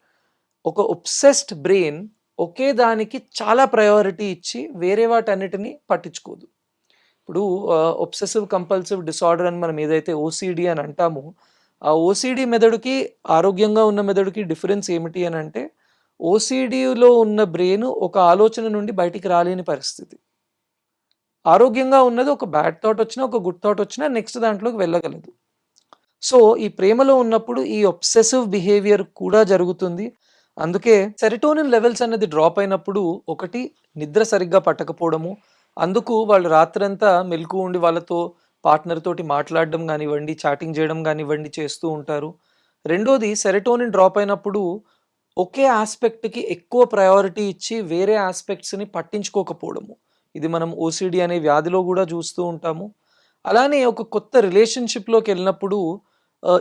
ఒక ఒబ్సెస్డ్ బ్రెయిన్ ఒకే దానికి చాలా ప్రయారిటీ ఇచ్చి వేరే వాటన్నిటిని పట్టించుకోదు. ఇప్పుడు ఒబ్సెసివ్ కంపల్సివ్ డిసార్డర్ అని మనం ఏదైతే ఓసిడి అని అంటామో, ఆ ఓసిడి మెదడుకి ఆరోగ్యంగా ఉన్న మెదడుకి డిఫరెన్స్ ఏమిటి అని అంటే, ఓసిడిలో ఉన్న బ్రెయిన్ ఒక ఆలోచన నుండి బయటికి రాలేని పరిస్థితి. ఆరోగ్యంగా ఉన్నది ఒక బ్యాడ్ థాట్ వచ్చినా ఒక గుడ్ థాట్ వచ్చినా నెక్స్ట్ దాంట్లోకి వెళ్ళగలదు. సో ఈ ప్రేమలో ఉన్నప్పుడు ఈ ఒబ్సెసివ్ బిహేవియర్ కూడా జరుగుతుంది. అందుకే సెరటోనిన్ లెవెల్స్ అనేది డ్రాప్ అయినప్పుడు ఒకటి నిద్ర సరిగ్గా పట్టకపోవడము, అందుకు వాళ్ళు రాత్రంతా మెలకు ఉండి వాళ్ళతో పార్ట్నర్ తోటి మాట్లాడడం కానివ్వండి, చాటింగ్ చేయడం కానివ్వండి చేస్తూ ఉంటారు. రెండోది సెరటోనిన్ డ్రాప్ అయినప్పుడు ఒకే ఆస్పెక్ట్కి ఎక్కువ ప్రయారిటీ ఇచ్చి వేరే ఆస్పెక్ట్స్ని పట్టించుకోకపోవడము. ఇది మనం ఓసిడి అనే వ్యాధిలో కూడా చూస్తూ ఉంటాము. అలానే ఒక కొత్త రిలేషన్షిప్లోకి వెళ్ళినప్పుడు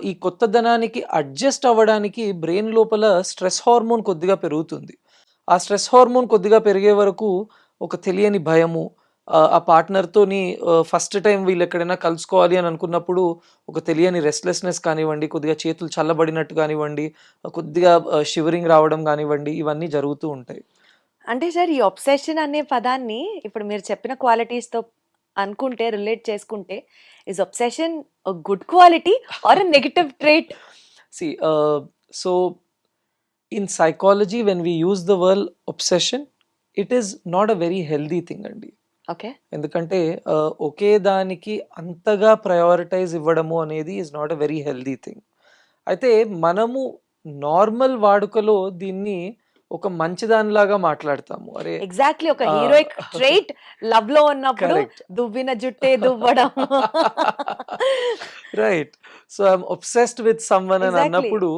ఈ కొత్తదనానికి అడ్జస్ట్ అవ్వడానికి బ్రెయిన్ లోపల స్ట్రెస్ హార్మోన్ కొద్దిగా పెరుగుతుంది. ఆ స్ట్రెస్ హార్మోన్ కొద్దిగా పెరిగే వరకు ఒక తెలియని భయము, ఆ పార్ట్నర్తోని ఫస్ట్ టైం వీళ్ళు ఎక్కడైనా కలుసుకోవాలి అని అనుకున్నప్పుడు ఒక తెలియని రెస్ట్లెస్నెస్ కానివ్వండి, కొద్దిగా చేతులు చల్లబడినట్టు కానివ్వండి, కొద్దిగా షివరింగ్ రావడం కానివ్వండి, ఇవన్నీ జరుగుతూ ఉంటాయి. అంటే సార్, ఈ ఒబ్సెషన్ అనే పదాన్ని ఇప్పుడు మీరు చెప్పిన క్వాలిటీస్తో అనుకుంటే, రిలేట్ చేసుకుంటే, is obsession a good quality are a negative trait? See, so in psychology, when we use the word obsession, it is not a very healthy thing అండి. ఓకే. ఎందుకంటే ఒకే దానికి అంతగా ప్రయారిటైజ్ ఇవ్వడము అనేది is not a very healthy thing. అయితే మనము normal వాడుకలో దీన్ని ఒక మంచిదానిలాగా మాట్లాడతాము. అరే ఎగ్జాక్ట్లీ, ఒక హీరోయిక్ ట్రేట్ లవ్ లో ఉన్నప్పుడు కరెక్ట్, దువ్విన జుట్టే దువ్వడం. Right. So I'm obsessed with someone అని Exactly. అన్నప్పుడు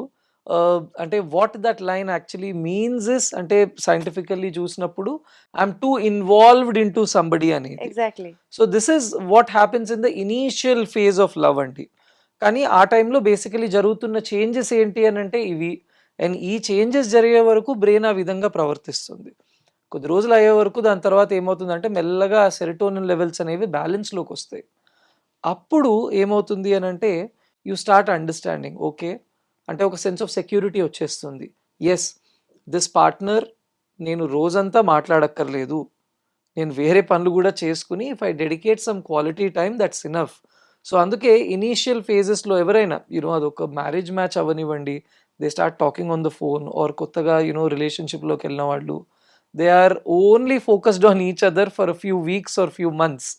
అంటే what that line actually means is, అంటే సైంటిఫికల్లీ చూసినప్పుడు I'm too involved in to somebody అనేది. Exactly. So this is what happens in the initial phase of love అండి. కానీ ఆ టైంలో బేసికలీ జరుగుతున్న చేంజెస్ ఏంటి అని అంటే ఇవి. అండ్ ఈ చేంజెస్ జరిగే వరకు బ్రెయిన్ ఆ విధంగా ప్రవర్తిస్తుంది. కొద్ది రోజులు అయ్యే వరకు దాని తర్వాత ఏమవుతుందంటే మెల్లగా సెరటోనిన్ లెవెల్స్ అనేవి బ్యాలెన్స్లోకి వస్తాయి. అప్పుడు ఏమవుతుంది అని అంటే యూ స్టార్ట్ అండర్స్టాండింగ్, ఓకే అంటే ఒక సెన్స్ ఆఫ్ సెక్యూరిటీ వచ్చేస్తుంది. ఎస్, దిస్ పార్ట్నర్ నేను రోజంతా మాట్లాడక్కర్లేదు, నేను వేరే పనులు కూడా చేసుకుని if I dedicate some quality time that's enough. So అందుకే ఇనీషియల్ ఫేజెస్లో ఎవరైనా అదొక మ్యారేజ్ మ్యాచ్ అవ్వనివ్వండి, they start talking on the phone, or కొత్తగా రిలేషన్షిప్లోకి వెళ్ళిన వాళ్ళు, they are only focused on each other for few weeks or few months.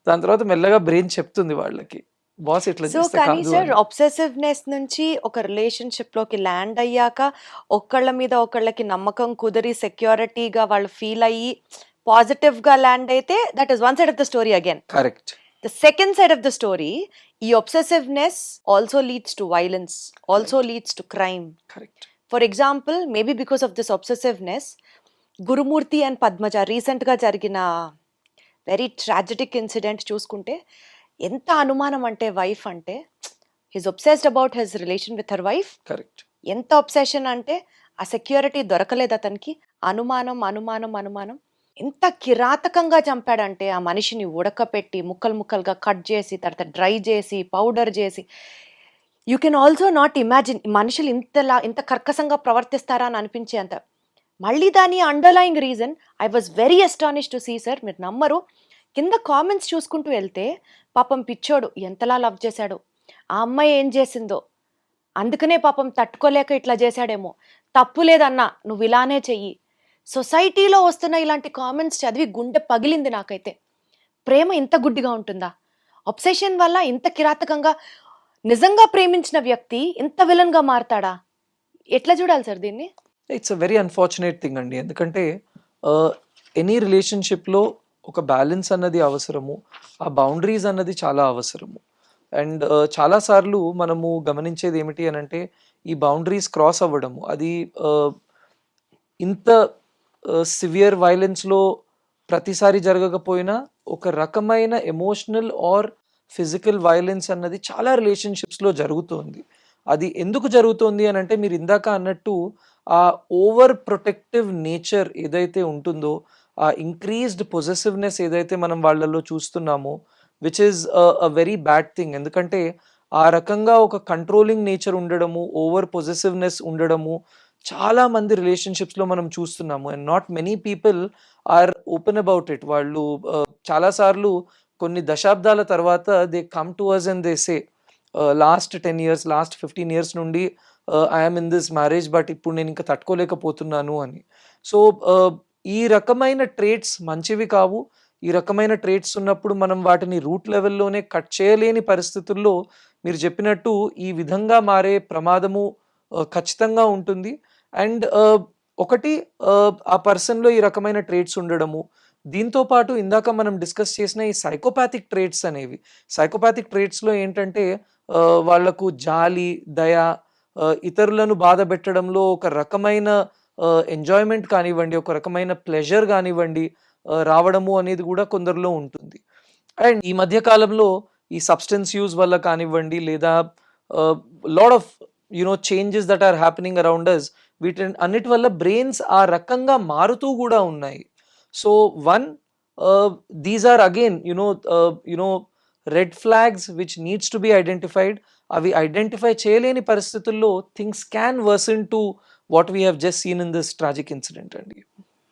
దాని తర్వాత మెల్లగా బ్రెయిన్ చెప్తుంది వాళ్ళకి, బాస్ ఇట్లా సో చేస్తే కానీ కాదు సార్, అని. అబ్సెసివ్నెస్ నుంచి ఒక రిలేషన్షిప్లోకి ల్యాండ్ అయ్యాక ఒకళ్ళ మీద ఒకళ్ళకి నమ్మకం కుదిరి సెక్యూరిటీగా వాళ్ళు ఫీల్ అయ్యి పాజిటివ్గా ల్యాండ్ అయితే that is one side of the story again. Correct. The second side of the story, ఈ obsessiveness also leads to violence, also leads to crime. Correct. For example, maybe because of this obsessiveness, Gurumurthy and Padmaja రీసెంట్గా జరిగిన very ట్రాజిడిక్ incident చూసుకుంటే ఎంత అనుమానం అంటే wife అంటే his obsessed about his relation with her wife. Correct. ఎంత obsession అంటే ఆ సెక్యూరిటీ దొరకలేదు అతనికి. అనుమానం అనుమానం అనుమానం. ఎంత కిరాతకంగా చంపాడంటే ఆ మనిషిని ఉడకపెట్టి ముక్కలు ముక్కలుగా కట్ చేసి తర్వాత డ్రై చేసి పౌడర్ చేసి, you can also not imagine మనుషులు ఇంత కర్కశంగా ప్రవర్తిస్తారా అని అనిపించే అంత. మళ్ళీ దాని underlying reason I was very astonish to see sir, మీరు నమ్మరు, కింద కామెంట్స్ చూసుకుంటూ వెళ్తే పాపం పిచ్చోడు ఎంతలా లవ్ చేశాడు, ఆ అమ్మాయి ఏం చేసిందో అందుకనే పాపం తట్టుకోలేక ఇట్లా చేశాడేమో, తప్పు లేదన్నా నువ్వు ఇలానే చెయ్యి. సొసైటీలో వస్తున్న ఇలాంటి కామెంట్స్ చదివి గుండె పగిలింది నాకైతే. ప్రేమ ఇంత గుడ్డిగా ఉంటుందా? ఒబ్సెషన్ వల్ల ఇంత కిరాతకంగా నిజంగా ప్రేమించిన వ్యక్తి ఇంత విలన్గా మారతాడా? ఎట్లా చూడాలి సార్ దీన్ని? It's a very unfortunate thing అండి. ఎందుకంటే ఎనీ రిలేషన్షిప్లో ఒక బ్యాలెన్స్ అన్నది అవసరము, ఆ బౌండరీస్ అన్నది చాలా అవసరము. అండ్ చాలాసార్లు మనము గమనించేది ఏమిటి అని అంటే, ఈ బౌండరీస్ క్రాస్ అవ్వడము అది ఇంత సివియర్ వైలెన్స్లో ప్రతిసారి జరగకపోయినా ఒక రకమైన ఎమోషనల్ ఆర్ ఫిజికల్ వైలెన్స్ అన్నది చాలా రిలేషన్షిప్స్లో జరుగుతుంది. అది ఎందుకు జరుగుతుంది అని అంటే, మీరు ఇందాక అన్నట్టు ఆ ఓవర్ ప్రొటెక్టివ్ నేచర్ ఏదైతే ఉంటుందో, ఆ ఇంక్రీజ్డ్ పొజెసివ్నెస్ ఏదైతే మనం వాళ్ళలో చూస్తున్నామో, which is a very bad thing. ఎందుకంటే ఆ రకంగా ఒక కంట్రోలింగ్ నేచర్ ఉండడము, ఓవర్ పొజెసివ్నెస్ ఉండడము చాలా మంది రిలేషన్షిప్స్లో మనం చూస్తున్నాము. And not many people are open about it. వాళ్ళు చాలాసార్లు కొన్ని దశాబ్దాల తర్వాత they come to us and they say, last 10 years, last 15 years నుండి I'm in this marriage, but ఇప్పుడు నేను ఇంకా తట్టుకోలేకపోతున్నాను అని. సో ఈ రకమైన ట్రేట్స్ మంచివి కావు. ఈ రకమైన ట్రేట్స్ ఉన్నప్పుడు మనం వాటిని రూట్ లెవెల్లోనే కట్ చేయలేని పరిస్థితుల్లో మీరు చెప్పినట్టు ఈ విధంగా మారే ప్రమాదము ఖచ్చితంగా ఉంటుంది. అండ్ ఒకటి ఆ పర్సన్లో ఈ రకమైన ట్రేట్స్ ఉండడము, దీంతో పాటు ఇందాక మనం డిస్కస్ చేసిన ఈ సైకోపాథిక్ ట్రేట్స్ అనేవి, సైకోపాథిక్ ట్రేట్స్లో ఏంటంటే వాళ్లకు జాలి, దయ, ఇతరులను బాధ పెట్టడంలో ఒక రకమైన ఎంజాయ్మెంట్ కానివ్వండి, ఒక రకమైన ప్లెజర్ కానివ్వండి రావడము అనేది కూడా కొందరిలో ఉంటుంది. అండ్ ఈ మధ్య కాలంలో ఈ సబ్స్టెన్స్ యూజ్ వల్ల కానివ్వండి, లేదా lot of changes that are happening around us, వీటి అన్నిటి వల్ల బ్రెయిన్స్ ఆ రకంగా మారుతూ కూడా ఉన్నాయి. So these are again red flags which needs to be identified. అవి ఐడెంటిఫై చేయలేని పరిస్థితుల్లో things can worsen to what we have just seen in this tragic incident అండి.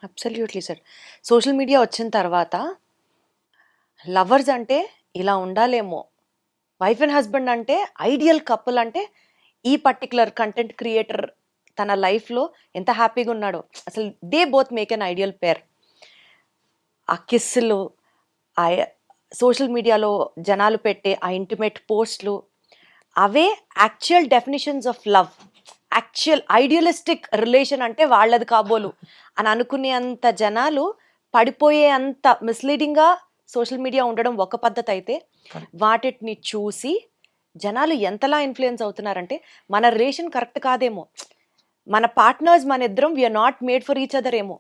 Absolutely sir. సోషల్ మీడియా వచ్చిన తర్వాత లవర్స్ అంటే ఇలా ఉండాలేమో, వైఫ్ అండ్ హస్బెండ్ అంటే ఐడియల్ కపుల్ అంటే ఈ పర్టికులర్ కంటెంట్ క్రియేటర్ తన లైఫ్లో ఎంత హ్యాపీగా ఉన్నాడో, అసలు they both make an ideal pair. ఆ కిస్సులు, ఆ సోషల్ మీడియాలో జనాలు పెట్టే ఆ ఇంటిమేట్ పోస్ట్లు, అవే actual definitions of love. Actual idealistic relation అంటే వాళ్ళది కాబోలు అని అనుకునే అంత జనాలు పడిపోయే అంత మిస్లీడింగ్గా సోషల్ మీడియా ఉండడం ఒక పద్ధతి అయితే, వాటిని చూసి జనాలు ఎంతలా ఇన్ఫ్లుయెన్స్ అవుతున్నారంటే మన రిలేషన్ కరెక్ట్ కాదేమో, మన పార్ట్నర్స్ మన ఇద్దరం we are not made for each other ఏమో,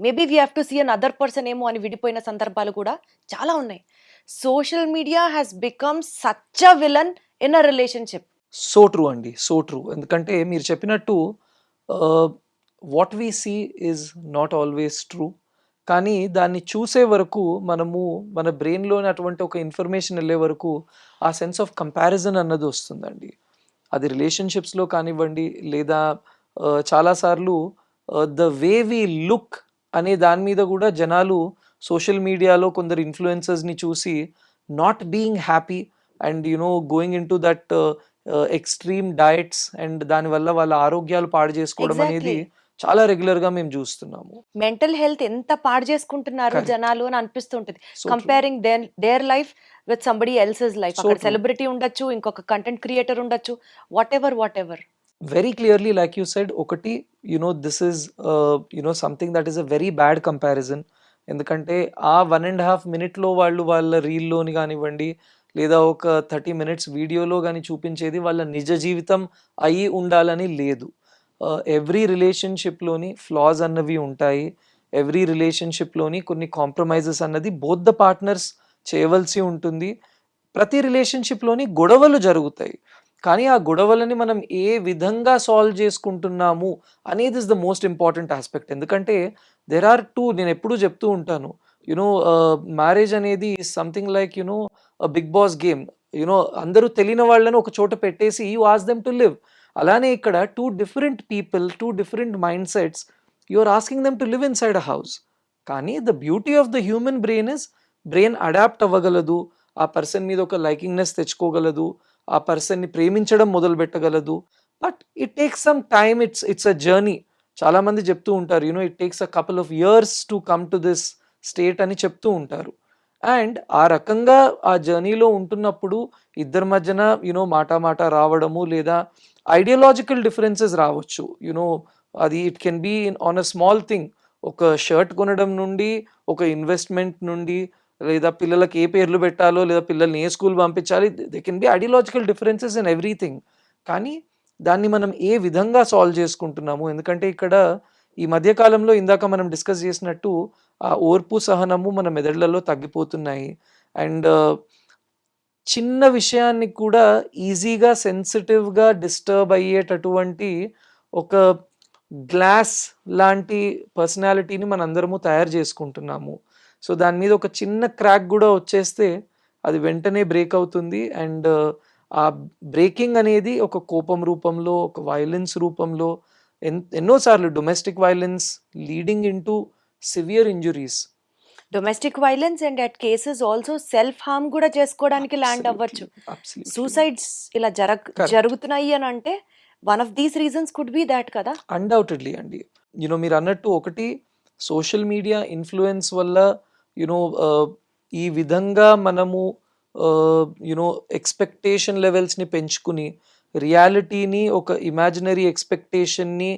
maybe we have to see an other person ఏమో అని విడిపోయిన సందర్భాలు కూడా చాలా ఉన్నాయి. Social media has become such a villain in a relationship. So true అండి, సో ట్రూ. ఎందుకంటే మీరు చెప్పినట్టు what we see is not always true. కానీ దాన్ని చూసే వరకు మనము మన బ్రెయిన్లోని అటువంటి ఒక ఇన్ఫర్మేషన్ వెళ్ళే వరకు ఆ సెన్స్ ఆఫ్ కంపారిజన్ అన్నది వస్తుందండి. అది రిలేషన్షిప్స్లో కానివ్వండి, లేదా చాలాసార్లు ద వే వీ లుక్ అనే దాని మీద కూడా జనాలు సోషల్ మీడియాలో కొందరు ఇన్ఫ్లుయెన్సర్స్ని చూసి not being happy and going in to that extreme diets and దానివల్ల వాళ్ళ ఆరోగ్యాలు పాడు చేసుకోవడం అనేది ఎగ్జాక్ట్‌లీ. చాలా రెగ్యులర్‌గా మేము చూస్తున్నాము. మెంటల్ హెల్త్ ఎంత పాడు చేసుకుంటున్నారు కరెక్ట్. జనాలు అని అనిపిస్తుంటది. So true. Comparing their life with somebody else's life. So అక్కడ ట్రూ. సెలబ్రిటీ ఉండొచ్చు, ఇంకొక కంటెంట్ క్రియేటర్ ఉండొచ్చు. Whatever. Very clearly like you said ఒకటి this is something that is a very bad comparison. ఎందుకంటే ఆ 1.5 మినిట్లో వాళ్ళు వాళ్ళ రీల్లోని కానివ్వండి లేదా ఒక 30 మినిట్స్ వీడియోలో కానీ చూపించేది వాళ్ళ నిజ జీవితం అయి ఉండాలని లేదు. ఎవ్రీ రిలేషన్షిప్లోని ఫ్లాస్ అన్నవి ఉంటాయి. ఎవ్రీ రిలేషన్షిప్లోని కొన్ని కాంప్రమైజెస్ అన్నది బోత్ ద పార్ట్నర్స్ చేయవలసి ఉంటుంది. ప్రతి రిలేషన్షిప్లోని గొడవలు జరుగుతాయి. కానీ ఆ గొడవలని మనం ఏ విధంగా సాల్వ్ చేసుకుంటున్నాము అనేది is the most important aspect. ఎందుకంటే దెర్ ఆర్ టూ, నేను ఎప్పుడూ చెప్తూ ఉంటాను, మ్యారేజ్ అనేది something like Bigg Boss game. అందరూ తెలియని వాళ్ళని ఒక చోట పెట్టేసి you ask them to live. అలానే ఇక్కడ two different people, two different mindsets, you are asking them to live inside a house. కానీ the beauty of the human brain adapt అవ్వగలదు, ఆ పర్సన్ మీద ఒక లైకింగ్నెస్ తెచ్చుకోగలదు, ఆ పర్సన్ని ప్రేమించడం మొదలు పెట్టగలదు. But it takes some time, it's a journey. చాలామంది చెప్తూ ఉంటారు it takes a couple of years to come to this state అని చెప్తూ ఉంటారు. అండ్ ఆ రకంగా ఆ జర్నీలో ఉంటున్నప్పుడు ఇద్దరి మధ్యన మాట రావడము లేదా ఐడియాలజికల్ డిఫరెన్సెస్ రావచ్చు. అది it can be on a small thing. ఒక షర్ట్ కొనడం నుండి, ఒక ఇన్వెస్ట్మెంట్ నుండి, లేదా పిల్లలకి ఏ పేర్లు పెట్టాలో లేదా పిల్లల్ని ఏ స్కూల్ పంపించాలి, they can be ideological differences in everything. కానీ దాన్ని మనం ఏ విధంగా సాల్వ్ చేసుకుంటున్నాము. ఎందుకంటే ఇక్కడ ఈ మధ్య కాలంలో ఇందాక మనం డిస్కస్ చేసినట్టు ఆ ఓర్పు సహనము మన మెదడులలో తగ్గిపోతున్నాయి. అండ్ చిన్న విషయాన్ని కూడా ఈజీగా సెన్సిటివ్గా డిస్టర్బ్ అయ్యేటటువంటి ఒక గ్లాస్ లాంటి పర్సనాలిటీని మనందరము తయారు చేసుకుంటున్నాము. సో దాని మీద ఒక చిన్న క్రాక్ కూడా వచ్చేస్తే అది వెంటనే బ్రేక్ అవుతుంది. అండ్ ఆ బ్రేకింగ్ అనేది ఒక కోపం రూపంలో, ఒక వైలెన్స్ రూపంలో, ఎన్నోసార్లు domestic violence leading in to severe injuries. Domestic violence and at cases also self harm కూడా చేసుకోవడానికి ల్యాండ్ అవ్వచ్చు. సూసైడ్స్ ఇలా జరుగుతున్నాయి అని అంటే one of these reasons could be that కదా. అన్డౌటెడ్లీ అండి. మీరు అన్నట్టు ఒకటి సోషల్ మీడియా ఇన్ఫ్లుయెన్స్ వల్ల ఈ విధంగా మనము ఎక్స్పెక్టేషన్ లెవెల్స్ని పెంచుకుని రియాలిటీని ఒక ఇమాజినరీ ఎక్స్పెక్టేషన్ని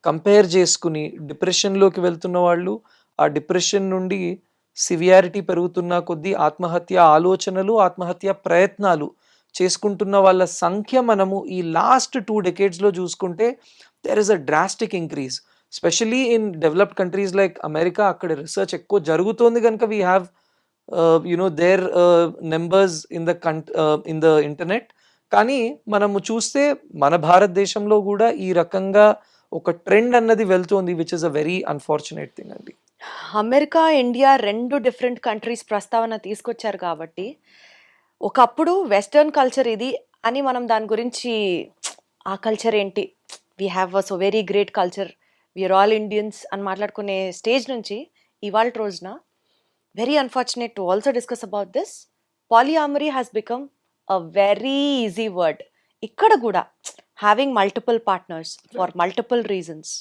కంపేర్ చేసుకుని డిప్రెషన్లోకి వెళ్తున్న వాళ్ళు, ఆ డిప్రెషన్ నుండి సివియారిటీ పెరుగుతున్న కొద్దీ ఆత్మహత్య ఆలోచనలు, ఆత్మహత్య ప్రయత్నాలు చేసుకుంటున్న వాళ్ళ సంఖ్య మనము ఈ లాస్ట్ 2 డెకేడ్స్లో చూసుకుంటే there is a drastic increase. Specially in developed countries like America. అక్కడ రీసెర్చ్ ఎక్కువ జరుగుతోంది కనుక we have their numbers in the internet. కానీ మనము చూస్తే మన భారతదేశంలో కూడా ఈ రకంగా ఒక ట్రెండ్ అన్నది వెళ్తోంది, which is a very unfortunate thing అండి. అమెరికా, ఇండియా 2 డిఫరెంట్ కంట్రీస్ ప్రస్తావన తీసుకొచ్చారు కాబట్టి ఒకప్పుడు వెస్టర్న్ కల్చర్ ఇది అని మనం దాని గురించి ఆ కల్చర్ ఏంటి, we have a so very great culture, we are all Indians అని మాట్లాడుకునే స్టేజ్ నుంచి ఇవాళ రోజున very unfortunate to also discuss about this. Polyamory has become a very easy word. ఇక్కడ కూడా having multiple partners for multiple reasons.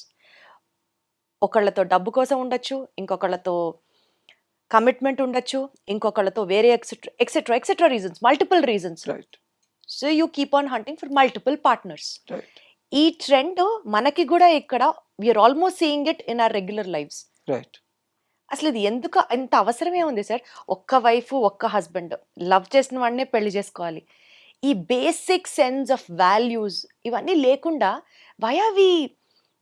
ఒకళ్ళతో డబ్బు కోసం ఉండొచ్చు, ఇంకొకళ్ళతో కమిట్మెంట్ ఉండొచ్చు, ఇంకొకళ్ళతో వేరే etcetera reasons, multiple reasons. Right. So you keep on hunting for multiple partners. Right. ఈ ట్రెండ్ మనకి కూడా ఇక్కడ we are almost seeing it in our regular lives. Right. అసలు ఇది ఎందుకు ఇంత అవసరమే ఉంది సార్? ఒక్క వైఫ్, ఒక్క హస్బెండ్, లవ్ చేసిన వాడినే పెళ్లి చేసుకోవాలి. ఈ బేసిక్ సెన్స్ ఆఫ్ వాల్యూస్ ఇవన్నీ లేకుండా why are we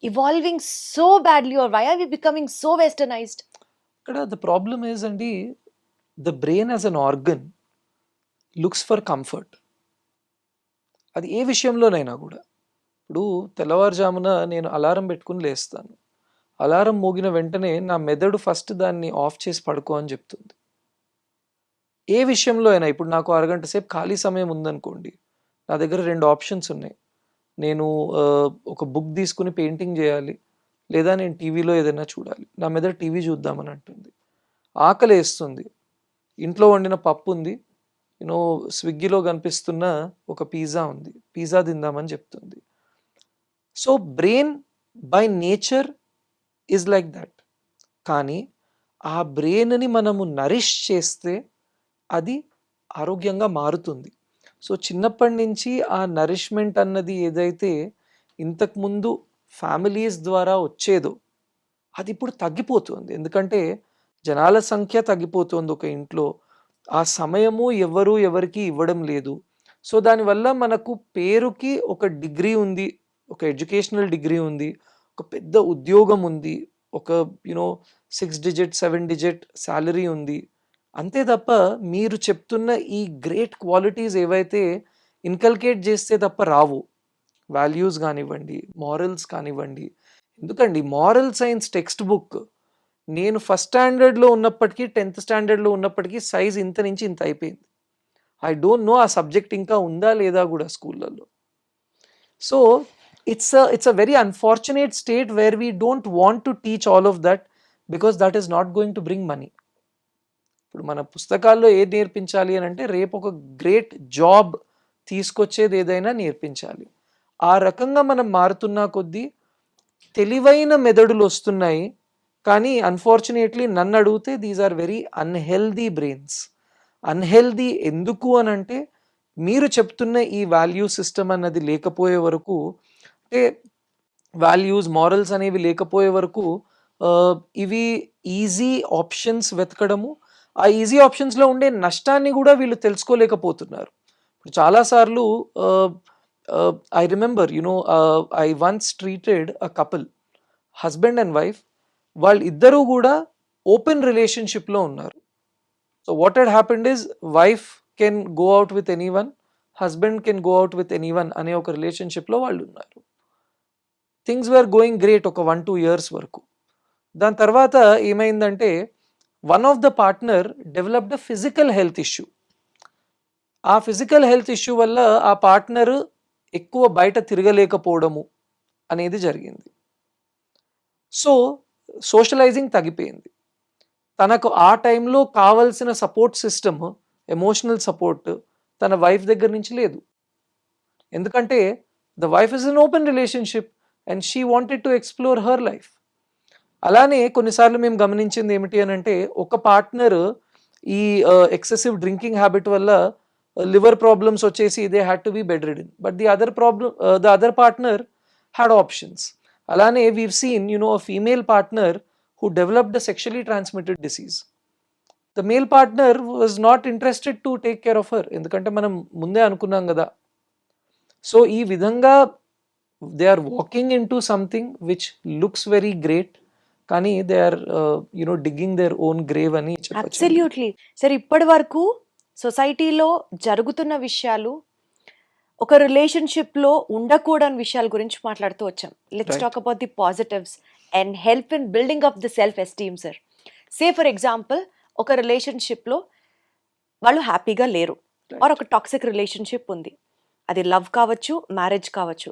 evolving so badly, or why are we becoming so westernized? ఇక్కడ ద ప్రాబ్లమ్ ఈజ్ అండి, the brain as an organ looks for comfort. అది ఏ విషయంలోనైనా కూడా. ఇప్పుడు తెల్లవారుజామున నేను అలారం పెట్టుకుని లేస్తాను. అలారం మోగిన వెంటనే నా మెదడు ఫస్ట్ దాన్ని ఆఫ్ చేసి పడుకో అని చెప్తుంది. ఏ విషయంలో అయినా. ఇప్పుడు నాకు అరగంట సేపు ఖాళీ సమయం ఉందనుకోండి, నా దగ్గర 2 ఆప్షన్స్ ఉన్నాయి. నేను ఒక బుక్ తీసుకుని పెయింటింగ్ చేయాలి, లేదా నేను టీవీలో ఏదైనా చూడాలి. నా మీద టీవీ చూద్దామని అంటుంది. ఆకలి వేస్తుంది, ఇంట్లో వండిన పప్పు ఉంది, యూనో స్విగ్గీలో కనిపిస్తున్న ఒక పిజ్జా ఉంది, పిజ్జా తిందామని చెప్తుంది. So brain by nature is like that. కానీ ఆ బ్రెయిన్ని మనము నరిష్ చేస్తే అది ఆరోగ్యంగా మారుతుంది. సో చిన్నప్పటి నుంచి ఆ నరిష్మెంట్ అన్నది ఏదైతే ఇంతకుముందు ఫ్యామిలీస్ ద్వారా వచ్చేదో అది ఇప్పుడు తగ్గిపోతుంది. ఎందుకంటే జనాల సంఖ్య తగ్గిపోతుంది ఒక ఇంట్లో. ఆ సమయము ఎవరికి ఇవ్వడం లేదు. సో దానివల్ల మనకు పేరుకి ఒక డిగ్రీ ఉంది, ఒక ఎడ్యుకేషనల్ డిగ్రీ ఉంది, ఒక పెద్ద ఉద్యోగం ఉంది, ఒక 6 డిజిట్ 7 డిజిట్ శాలరీ ఉంది. అంతే తప్ప మీరు చెప్తున్న ఈ గ్రేట్ క్వాలిటీస్ ఏవైతే ఇన్కల్కేట్ చేస్తే తప్ప రావు. వాల్యూస్ కానివ్వండి, మారల్స్ కానివ్వండి. ఎందుకండి మారల్ సైన్స్ టెక్స్ట్ బుక్ నేను ఫస్ట్ స్టాండర్డ్లో ఉన్నప్పటికీ 10th స్టాండర్డ్లో ఉన్నప్పటికీ సైజ్ ఇంత నుంచి ఇంత అయిపోయింది. ఐ డోంట్ నో ఆ సబ్జెక్ట్ ఇంకా ఉందా లేదా కూడా స్కూళ్ళల్లో. So it's a very unfortunate state where we don't want to teach all of that because that is not going to bring money. ఇప్పుడు మన పుస్తకాల్లో ఏది నేర్పించాలి అని అంటే రేపు ఒక గ్రేట్ జాబ్ తీసుకొచ్చేది ఏదైనా నేర్పించాలి. ఆ రకంగా మనం మారుతున్నా కొద్దీ తెలివైన మెదడులు వస్తున్నాయి. కానీ అన్ఫార్చునేట్లీ నన్ను అడిగితే these are very unhealthy brains. Unhealthy ఎందుకు అని అంటే మీరు చెప్తున్న ఈ వాల్యూ సిస్టమ్ అన్నది లేకపోయే వరకు, అంటే వాల్యూస్ మారల్స్ అనేవి లేకపోయే వరకు ఇవి ఈజీ ఆప్షన్స్ వెతకడము, ఆ ఈజీ ఆప్షన్స్లో ఉండే నష్టాన్ని కూడా వీళ్ళు తెలుసుకోలేకపోతున్నారు. ఇప్పుడు చాలాసార్లు I remember I once treated a couple, husband and wife. వాళ్ళు ఇద్దరూ కూడా ఓపెన్ రిలేషన్షిప్లో ఉన్నారు. So what had happened is wife can go out with any one, husband can go out with any one అనే ఒక రిలేషన్షిప్లో వాళ్ళు ఉన్నారు. థింగ్స్ వేర్ గోయింగ్ గ్రేట్ ఒక 1-2 ఇయర్స్ వరకు. దాని తర్వాత ఏమైందంటే one of the partner developed a physical health issue. ఆ ఫిజికల్ హెల్త్ ఇష్యూ వల్ల ఆ పార్ట్నర్ ఎక్కువ బయట తిరగలేకపోవడము అనేది జరిగింది. సో సోషలైజింగ్ తగ్గిపోయింది. తనకు ఆ టైంలో కావలసిన సపోర్ట్ సిస్టమ్, ఎమోషనల్ సపోర్ట్ తన వైఫ్ దగ్గర నుంచి లేదు. ఎందుకంటే the wife is an open relationship and she wanted to explore her life. అలానే కొన్నిసార్లు మేము గమనించింది ఏమిటి అని అంటే ఒక పార్ట్నర్ ఈ ఎక్సెసివ్ డ్రింకింగ్ హ్యాబిట్ వల్ల లివర్ ప్రాబ్లమ్స్ వచ్చేసి they had to be bedridden, but the other partner had options. అలానే we've seen a female partner who developed a sexually transmitted disease. The male partner was not interested to take care of her, ఎందుకంటే మనం ముందే అనుకున్నాం కదా. So ఈ విధంగా they are walking into something which looks very great, కానీ they are digging their own grave అని చెప్పచ్చు. Absolutely sir. ఇప్పటి వరకు సొసైటీలో జరుగుతున్న విషయాలు, ఒక రిలేషన్షిప్లో ఉండకూడని విషయాల గురించి మాట్లాడుతూ వచ్చాం. Let's talk about the positives and help in building up the self esteem sir. Say for example ఒక రిలేషన్షిప్లో వాళ్ళు హ్యాపీగా లేరు, ఆర్ ఒక టాక్సిక్ రిలేషన్షిప్ ఉంది. అది లవ్ కావచ్చు, మ్యారేజ్ కావచ్చు.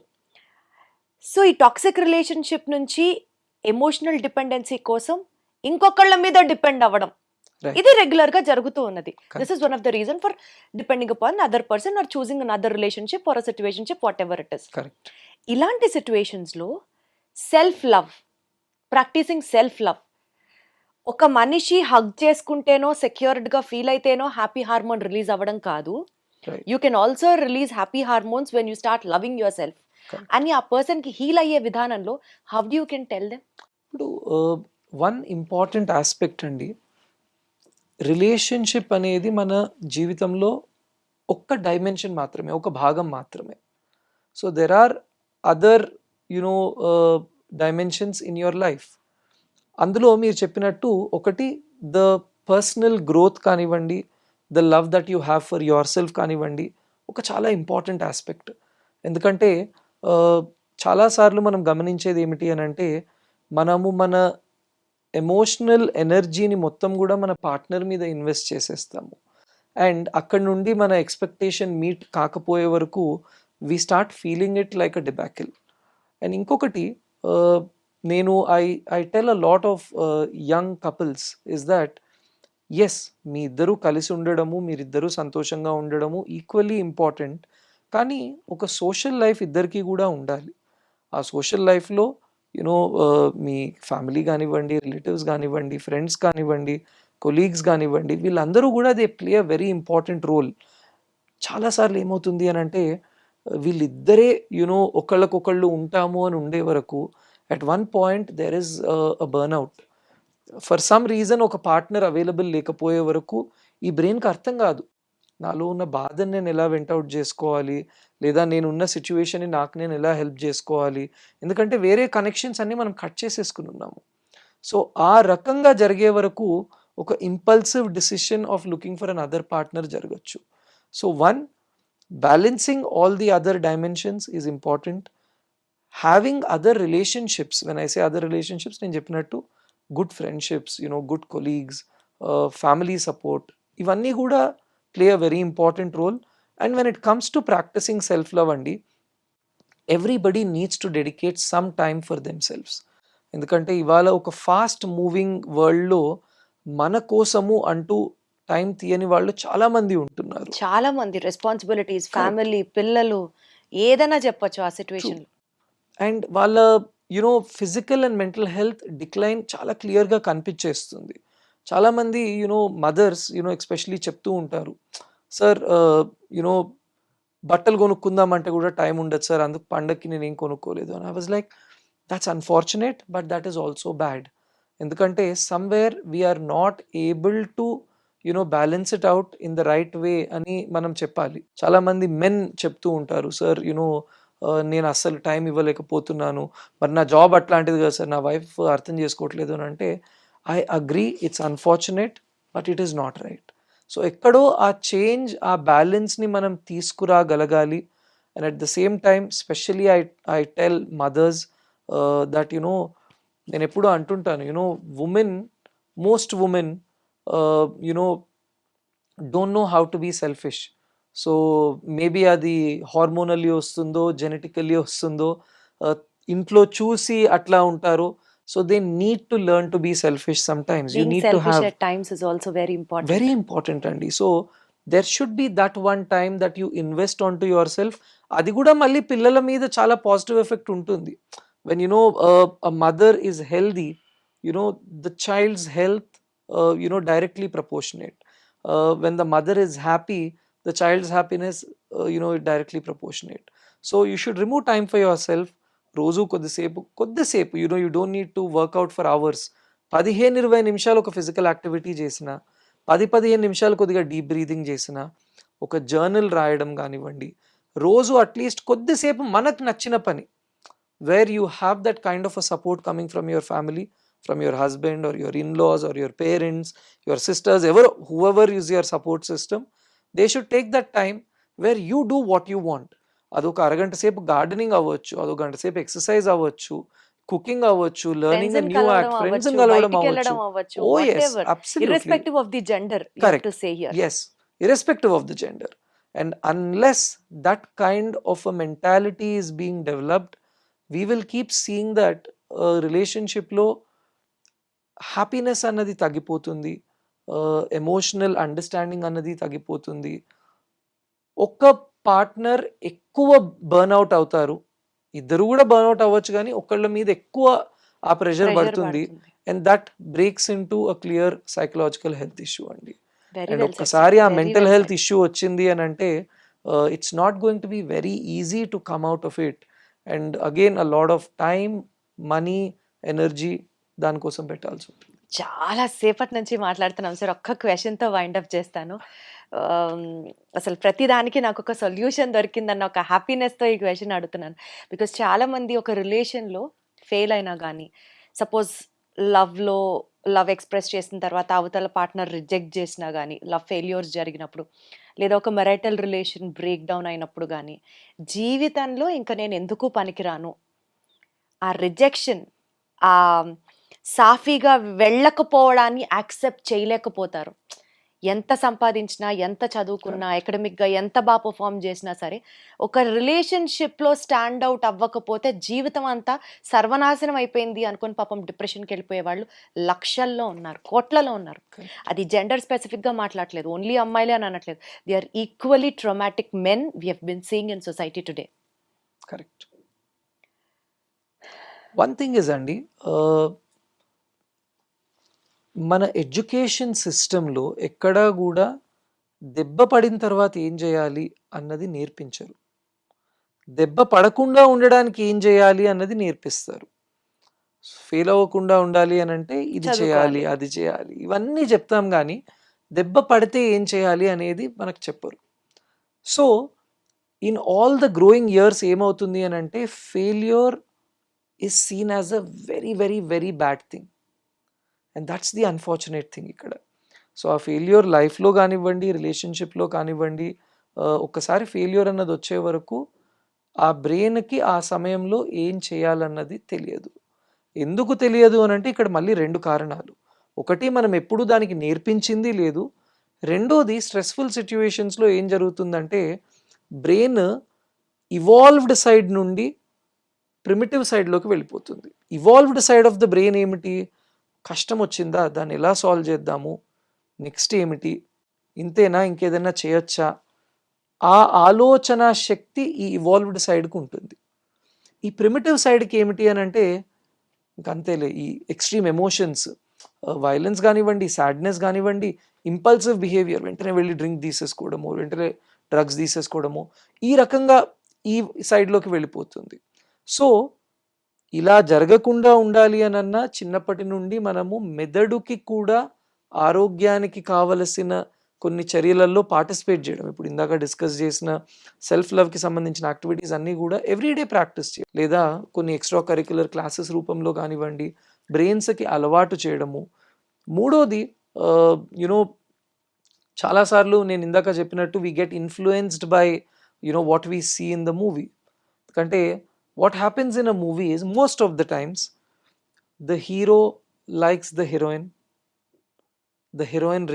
సో ఈ టాక్సిక్ రిలేషన్షిప్ నుంచి ఎమోషనల్ డిపెండెన్సీ కోసం ఇంకొకళ్ళ మీద డిపెండ్ అవ్వడం, ఇది రెగ్యులర్ గా జరుగుతూ ఉన్నది. This is one of the reason for depending upon other person or choosing another relationship or situationship, whatever it is. ఇలాంటి సిచ్యువేషన్స్ లో self love, practicing self love, ఒక మనిషి హగ్ చేసుకుంటేనో సెక్యూర్డ్ గా ఫీల్ అయితేనో హ్యాపీ హార్మోన్ రిలీజ్ అవ్వడం కాదు. You can also release happy hormones when you start loving your self. అని ఆ పర్సన్ కి హీల్ అయ్యే విధానంలో how do you can tell them? ఇప్పుడు వన్ ఇంపార్టెంట్ ఆస్పెక్ట్ అండి, రిలేషన్షిప్ అనేది మన జీవితంలో ఒక్క డైమెన్షన్ మాత్రమే, ఒక భాగం మాత్రమే. So there are other dimensions in your life. అందులో మీరు చెప్పినట్టు ఒకటి ద పర్సనల్ గ్రోత్ కానివ్వండి, the love that you have for your self కానివ్వండి, ఒక చాలా ఇంపార్టెంట్ ఆస్పెక్ట్. ఎందుకంటే చాలాసార్లు మనం గమనించేది ఏమిటి అని అంటే మనము మన ఎమోషనల్ ఎనర్జీని మొత్తం కూడా మన పార్ట్నర్ మీద ఇన్వెస్ట్ చేసేస్తాము. అండ్ అక్కడ నుండి మన ఎక్స్పెక్టేషన్ మీట్ కాకపోయే వరకు we start feeling it like a debacle. And ఇంకొకటి నేను I tell a lot of young couples is that yes, మీ ఇద్దరూ కలిసి ఉండడము, మీరిద్దరూ సంతోషంగా ఉండడము ఈక్వల్లీ ఇంపార్టెంట్. కానీ ఒక సోషల్ లైఫ్ ఇద్దరికీ గూడా ఉండాలి. ఆ సోషల్ లైఫ్‌లో యూనో మీ ఫ్యామిలీ గానివ్వండి, రిలేటివ్స్ గానివ్వండి, ఫ్రెండ్స్ కానివ్వండి, కొలీగ్స్ గానివ్వండి, వీళ్ళందరూ గూడా they play a very important role. చాలా సార్లు ఏమవుతుంది అనంటే వీళ్ళిద్దరే ఒకళ్ళకొకళ్ళు ఉంటాము అని ఉండే వరకు at one point there is a burnout. For some reason ఒక పార్ట్నర్ అవైలబుల్ లేకపోయే వరకు ఈ బ్రెయిన్‌కి అర్థం కాదు. నాలో ఉన్న బాధని నేను ఎలా వెంట్ ఔట్ జేసుకోవాలి? లేదా నేనున్న సిట్యుయేషన్‌ని నాకు నేను ఎలా హెల్ప్ జేసుకోవాలి? ఎందుకంటే వేరే కనెక్షన్స్ అన్నీ మనం కట్ చేసేసుకొనున్నాము. సో, ఆ రకంగా జరిగే వరకు ఒక impulsive decision of looking for another partner జరగొచ్చు. So, balancing all the other dimensions is important. Having other relationships, when I say other relationships నేను చెప్పినట్టు good friendships, good colleagues, family support, ఇవన్నీ గూడా play a very important role. And when it comes to practising self love అండి, everybody needs to dedicate some time for themselves. ఎందుకంటే ఇవాళ ఒక fast moving వరల్డ్‌లో మన కోసము అంటూ టైం తీయని వాళ్ళు చాలా మంది ఉంటున్నారు. చాలా మంది రెస్పాన్సిబిలిటీస్, కరెక్ట్. ఫ్యామిలీ, పిల్లలు ఏదైనా చెప్పొచ్చు ఆ ట్రూ. సిట్యుయేషన్‌లో. అండ్ వాళ్ళ physical and mental health decline చాలా క్లియర్‌గా కనిపిచ్చేస్తుంది. చాలామంది మదర్స్ ఎస్పెషల్లీ చెప్తూ ఉంటారు. సార్ యునో బట్టలు కొనుక్కుందామంటే గూడా టైం ఉండదు సార్. అందుకు పండక్కి నేనేం కొనుక్కోలేదు అని. I was like that's unfortunate but that is also bad. ఎందుకంటే somewhere we are not able to balance it out in the right way అని మనం చెప్పాలి. చాలామంది మెన్ చెప్తూ ఉంటారు. సార్ నేను అస్సలు టైం ఇవ్వలేకపోతున్నాను. మరి నా జాబ్ అట్లాంటిది కదా సార్. నా వైఫ్ అర్థం చేసుకోవట్లేదు అని అంటే, I agree it's unfortunate but it is not right. So, ఎక్కడో ఆ చేంజ్, ఆ బ్యాలెన్స్‌ని మనం తీసుకురాగలగాలి. And at the same time specially I tell mothers that నేనెప్పుడూ అంటుంటాను. Women most women you know don't know how to be selfish. So, maybe అది hormonally వస్తుందో, జెనెటికల్లీ వస్తుందో, ఆహ్, ఇంట్లో చూసి అట్లా ఉంటారో. So, they need to learn to be selfish sometimes. You being need to selfish have at times is also very very important. Important అండి. So, there should be that one time that you invest on to yourself. అది గూడా మళ్ళీ పిల్లల మీద చాలా positive effect ఉంటుంది. When a mother is healthy, you know the child's health directly proportionate. When the mother is happy, the child's happiness directly proportionate. So, you should remove time for your self. రోజు కొద్దిసేపు you don't need to work out for hours. 15, 20 నిమిషాలు ఒక physical activity చేసినా, 15 నిమిషాలు కొద్దిగా deep breathing చేసినా, ఒక journal రాయడం గానివ్వండి, రోజు అట్‌లీస్ట్ కొద్దిసేపు మనకు నచ్చిన పని, where you have that kind of a support coming from your family, from your husband or your in-laws or your parents, your sisters, ఎవరో whoever is your support system, they should take that time where you do what you want. అదొక అరగంట సేపు gardening అవ్వచ్చు, అదొక గంట సేపు exercise అవ్వచ్చు, cooking అవ్వచ్చు, లెర్నింగ్ ఎ ఫ్రెండ్స్‌ని న్యూ కలవడం యాక్ట్, ఫ్రెండ్స్‌ని అవ్వచ్చు, కలవడం అవ్వచ్చు. బయటికెళ్ళడం అవ్వచ్చు, oh! Yes. Whatever. Absolutely. Irrespective of the gender you have to correct. Say here. Yes. Irrespective of the gender. And unless that kind of a mentality is being developed, we will keep seeing that రిలేషన్‌షిప్‌లో happiness అన్నది తగ్గిపోతుంది. Emotional understanding అన్నది తగ్గిపోతుంది. ఒక్క partner ఎక్కువ burnout అవుతారు. ఇద్దరు గూడా బర్న్‌ఔట్ అవ్వచ్చు గానీ, ఒకళ్ళ మీద ఎక్కువ ఆ ప్రెషర్ ప్రెషర్ పడుతుంది. పడుతుంది. And that breaks into a clear psychological health issue అండి. Very and well said sir. ఒక్కసారి ఆ very mental well health said. Issue వచ్చింది అనంటే it's not going to be very easy to come out of it. And again a lot of time, money, energy దానికోసం పెట్టాల్సుంటుంది. చాలా సేపటి నుంచి మాట్లాడుతున్నాం సార్. ఒక్క క్వెషన్‌తో వైండ్ అప్ చేస్తాను. ఆహ్, అసలు ప్రతి దానికి నాకొక సొల్యూషన్ దొరికిందన్న ఒక హ్యాపీనెస్‌తో ఈ క్వెషన్ అడుగుతున్నాను. బికాజ్ చాలామంది ఒక రిలేషన్‌లో ఫెయిల్ అయినా గానీ, సపోజ్ లవ్‌లో లవ్ ఎక్స్‌ప్రెస్ చేసిన తర్వాత అవతల పార్ట్నర్ రిజెక్ట్ చేసినా గానీ, లవ్ ఫెయిల్యూర్స్ జరిగినప్పుడు, లేదా ఒక మ్యారిటల్ రిలేషన్ బ్రేక్ డౌన్ అయినప్పుడు గానీ, జీవితంలో ఇంక నేనెందుకు పనికిరాను, ఆ రిజెక్షన్, ఆహ్, సాఫీగా వెళ్ళకపోవడాన్ని యాక్సెప్ట్ చేయలేకపోతారు. ఎంత సంపాదించినా, ఎంత చదువుకున్నా, అకాడమిక్‌గా ఎంత పర్ఫార్మ్ చేసినా సరే, ఒక రిలేషన్‌షిప్‌లో స్టాండ్ ఔట్ అవ్వకపోతే జీవితం అంతా సర్వనాశనం అయిపోయింది అనుకోని పాపం డిప్రెషన్‌కెళ్ళిపోయే వాళ్ళు లక్షల్లో ఉన్నారు. కోట్లలో ఉన్నారు. అది జెండర్ స్పెసిఫిక్‌గా మాట్లాడట్లేదు. ఓన్లీ అమ్మాయిలే అని అనట్లేదు. They are equally traumatic men we have been seeing in society today. Correct. One thing is అండి, మన ఎడ్యుకేషన్ సిస్టంలో ఎక్కడా కూడా దెబ్బ పడిన తర్వాత ఏం చేయాలి అన్నది నేర్పించరు. దెబ్బ పడకుండా ఉండడానికి ఏం చేయాలి అన్నది నేర్పిస్తారు. ఫెయిల్ అవ్వకుండా ఉండాలి అని అంటే ఇది చేయాలి, చదువుకోవాలి. అది చేయాలి, ఇవన్నీ చెప్తాం కానీ దెబ్బ పడితే ఏం చేయాలి అనేది మనకు చెప్పరు. So in all the growing years ఏమవుతుంది అని అంటే failure is seen as a very very very bad thing. And that's the unfortunate thing ఇక్కడ. సో ఆ ఫెయిల్యూర్ లైఫ్లో కానివ్వండి, రిలేషన్షిప్లో కానివ్వండి, ఒక్కసారి ఫెయిల్యూర్ అన్నది వచ్చే వరకు ఆ బ్రెయిన్కి ఆ సమయంలో ఏం చేయాలన్నది తెలియదు. ఎందుకు తెలియదు అని అంటే ఇక్కడ మళ్ళీ రెండు కారణాలు. ఒకటి, మనం ఎప్పుడు దానికి నేర్పించింది లేదు. రెండోది, స్ట్రెస్ఫుల్ సిచ్యువేషన్స్లో ఏం జరుగుతుందంటే బ్రెయిన్ ఇవాల్వ్డ్ సైడ్ నుండి ప్రిమిటివ్ సైడ్లోకి వెళ్ళిపోతుంది. Evolved side of the brain ఏమిటి? కష్టం వచ్చిందా, దాన్ని ఎలా సాల్వ్ చేద్దాము, నెక్స్ట్ ఏమిటి, ఇంతేనా, ఇంకేదైనా చేయొచ్చా, ఆ ఆలోచన శక్తి ఈ ఇవాల్వ్డ్ సైడ్కి ఉంటుంది. ఈ ప్రిమిటివ్ సైడ్కి ఏమిటి అని అంటే ఇంకంతేలే, ఈ ఎక్స్ట్రీమ్ ఎమోషన్స్, వైలెన్స్ కానివ్వండి, సాడ్నెస్ కానివ్వండి, ఇంపల్సివ్ బిహేవియర్, వెంటనే వెళ్ళి డ్రింక్ తీసేసుకోవడము, వెంటనే డ్రగ్స్ తీసేసుకోవడము, ఈ రకంగా ఈ సైడ్లోకి వెళ్ళిపోతుంది. సో ఇలా జరగకుండా ఉండాలి అనన్నా చిన్నప్పటి నుండి మనము మెదడుకి కూడా ఆరోగ్యానికి కావలసిన కొన్ని చర్యలలో పార్టిసిపేట్ చేయడం, ఇప్పుడు ఇందాక డిస్కస్ చేసిన సెల్ఫ్ లవ్కి సంబంధించిన యాక్టివిటీస్ అన్నీ కూడా ఎవ్రీడే ప్రాక్టీస్ చేయాలి, లేదా కొన్ని ఎక్స్ట్రా కరిక్యులర్ క్లాసెస్ రూపంలో కానివ్వండి బ్రెయిన్స్కి అలవాటు చేయడము. మూడోది, యునో చాలాసార్లు నేను ఇందాక చెప్పినట్టు we get influenced by what we see in the movie. ఎందుకంటే what happens in a movie is most of the times the hero likes the heroine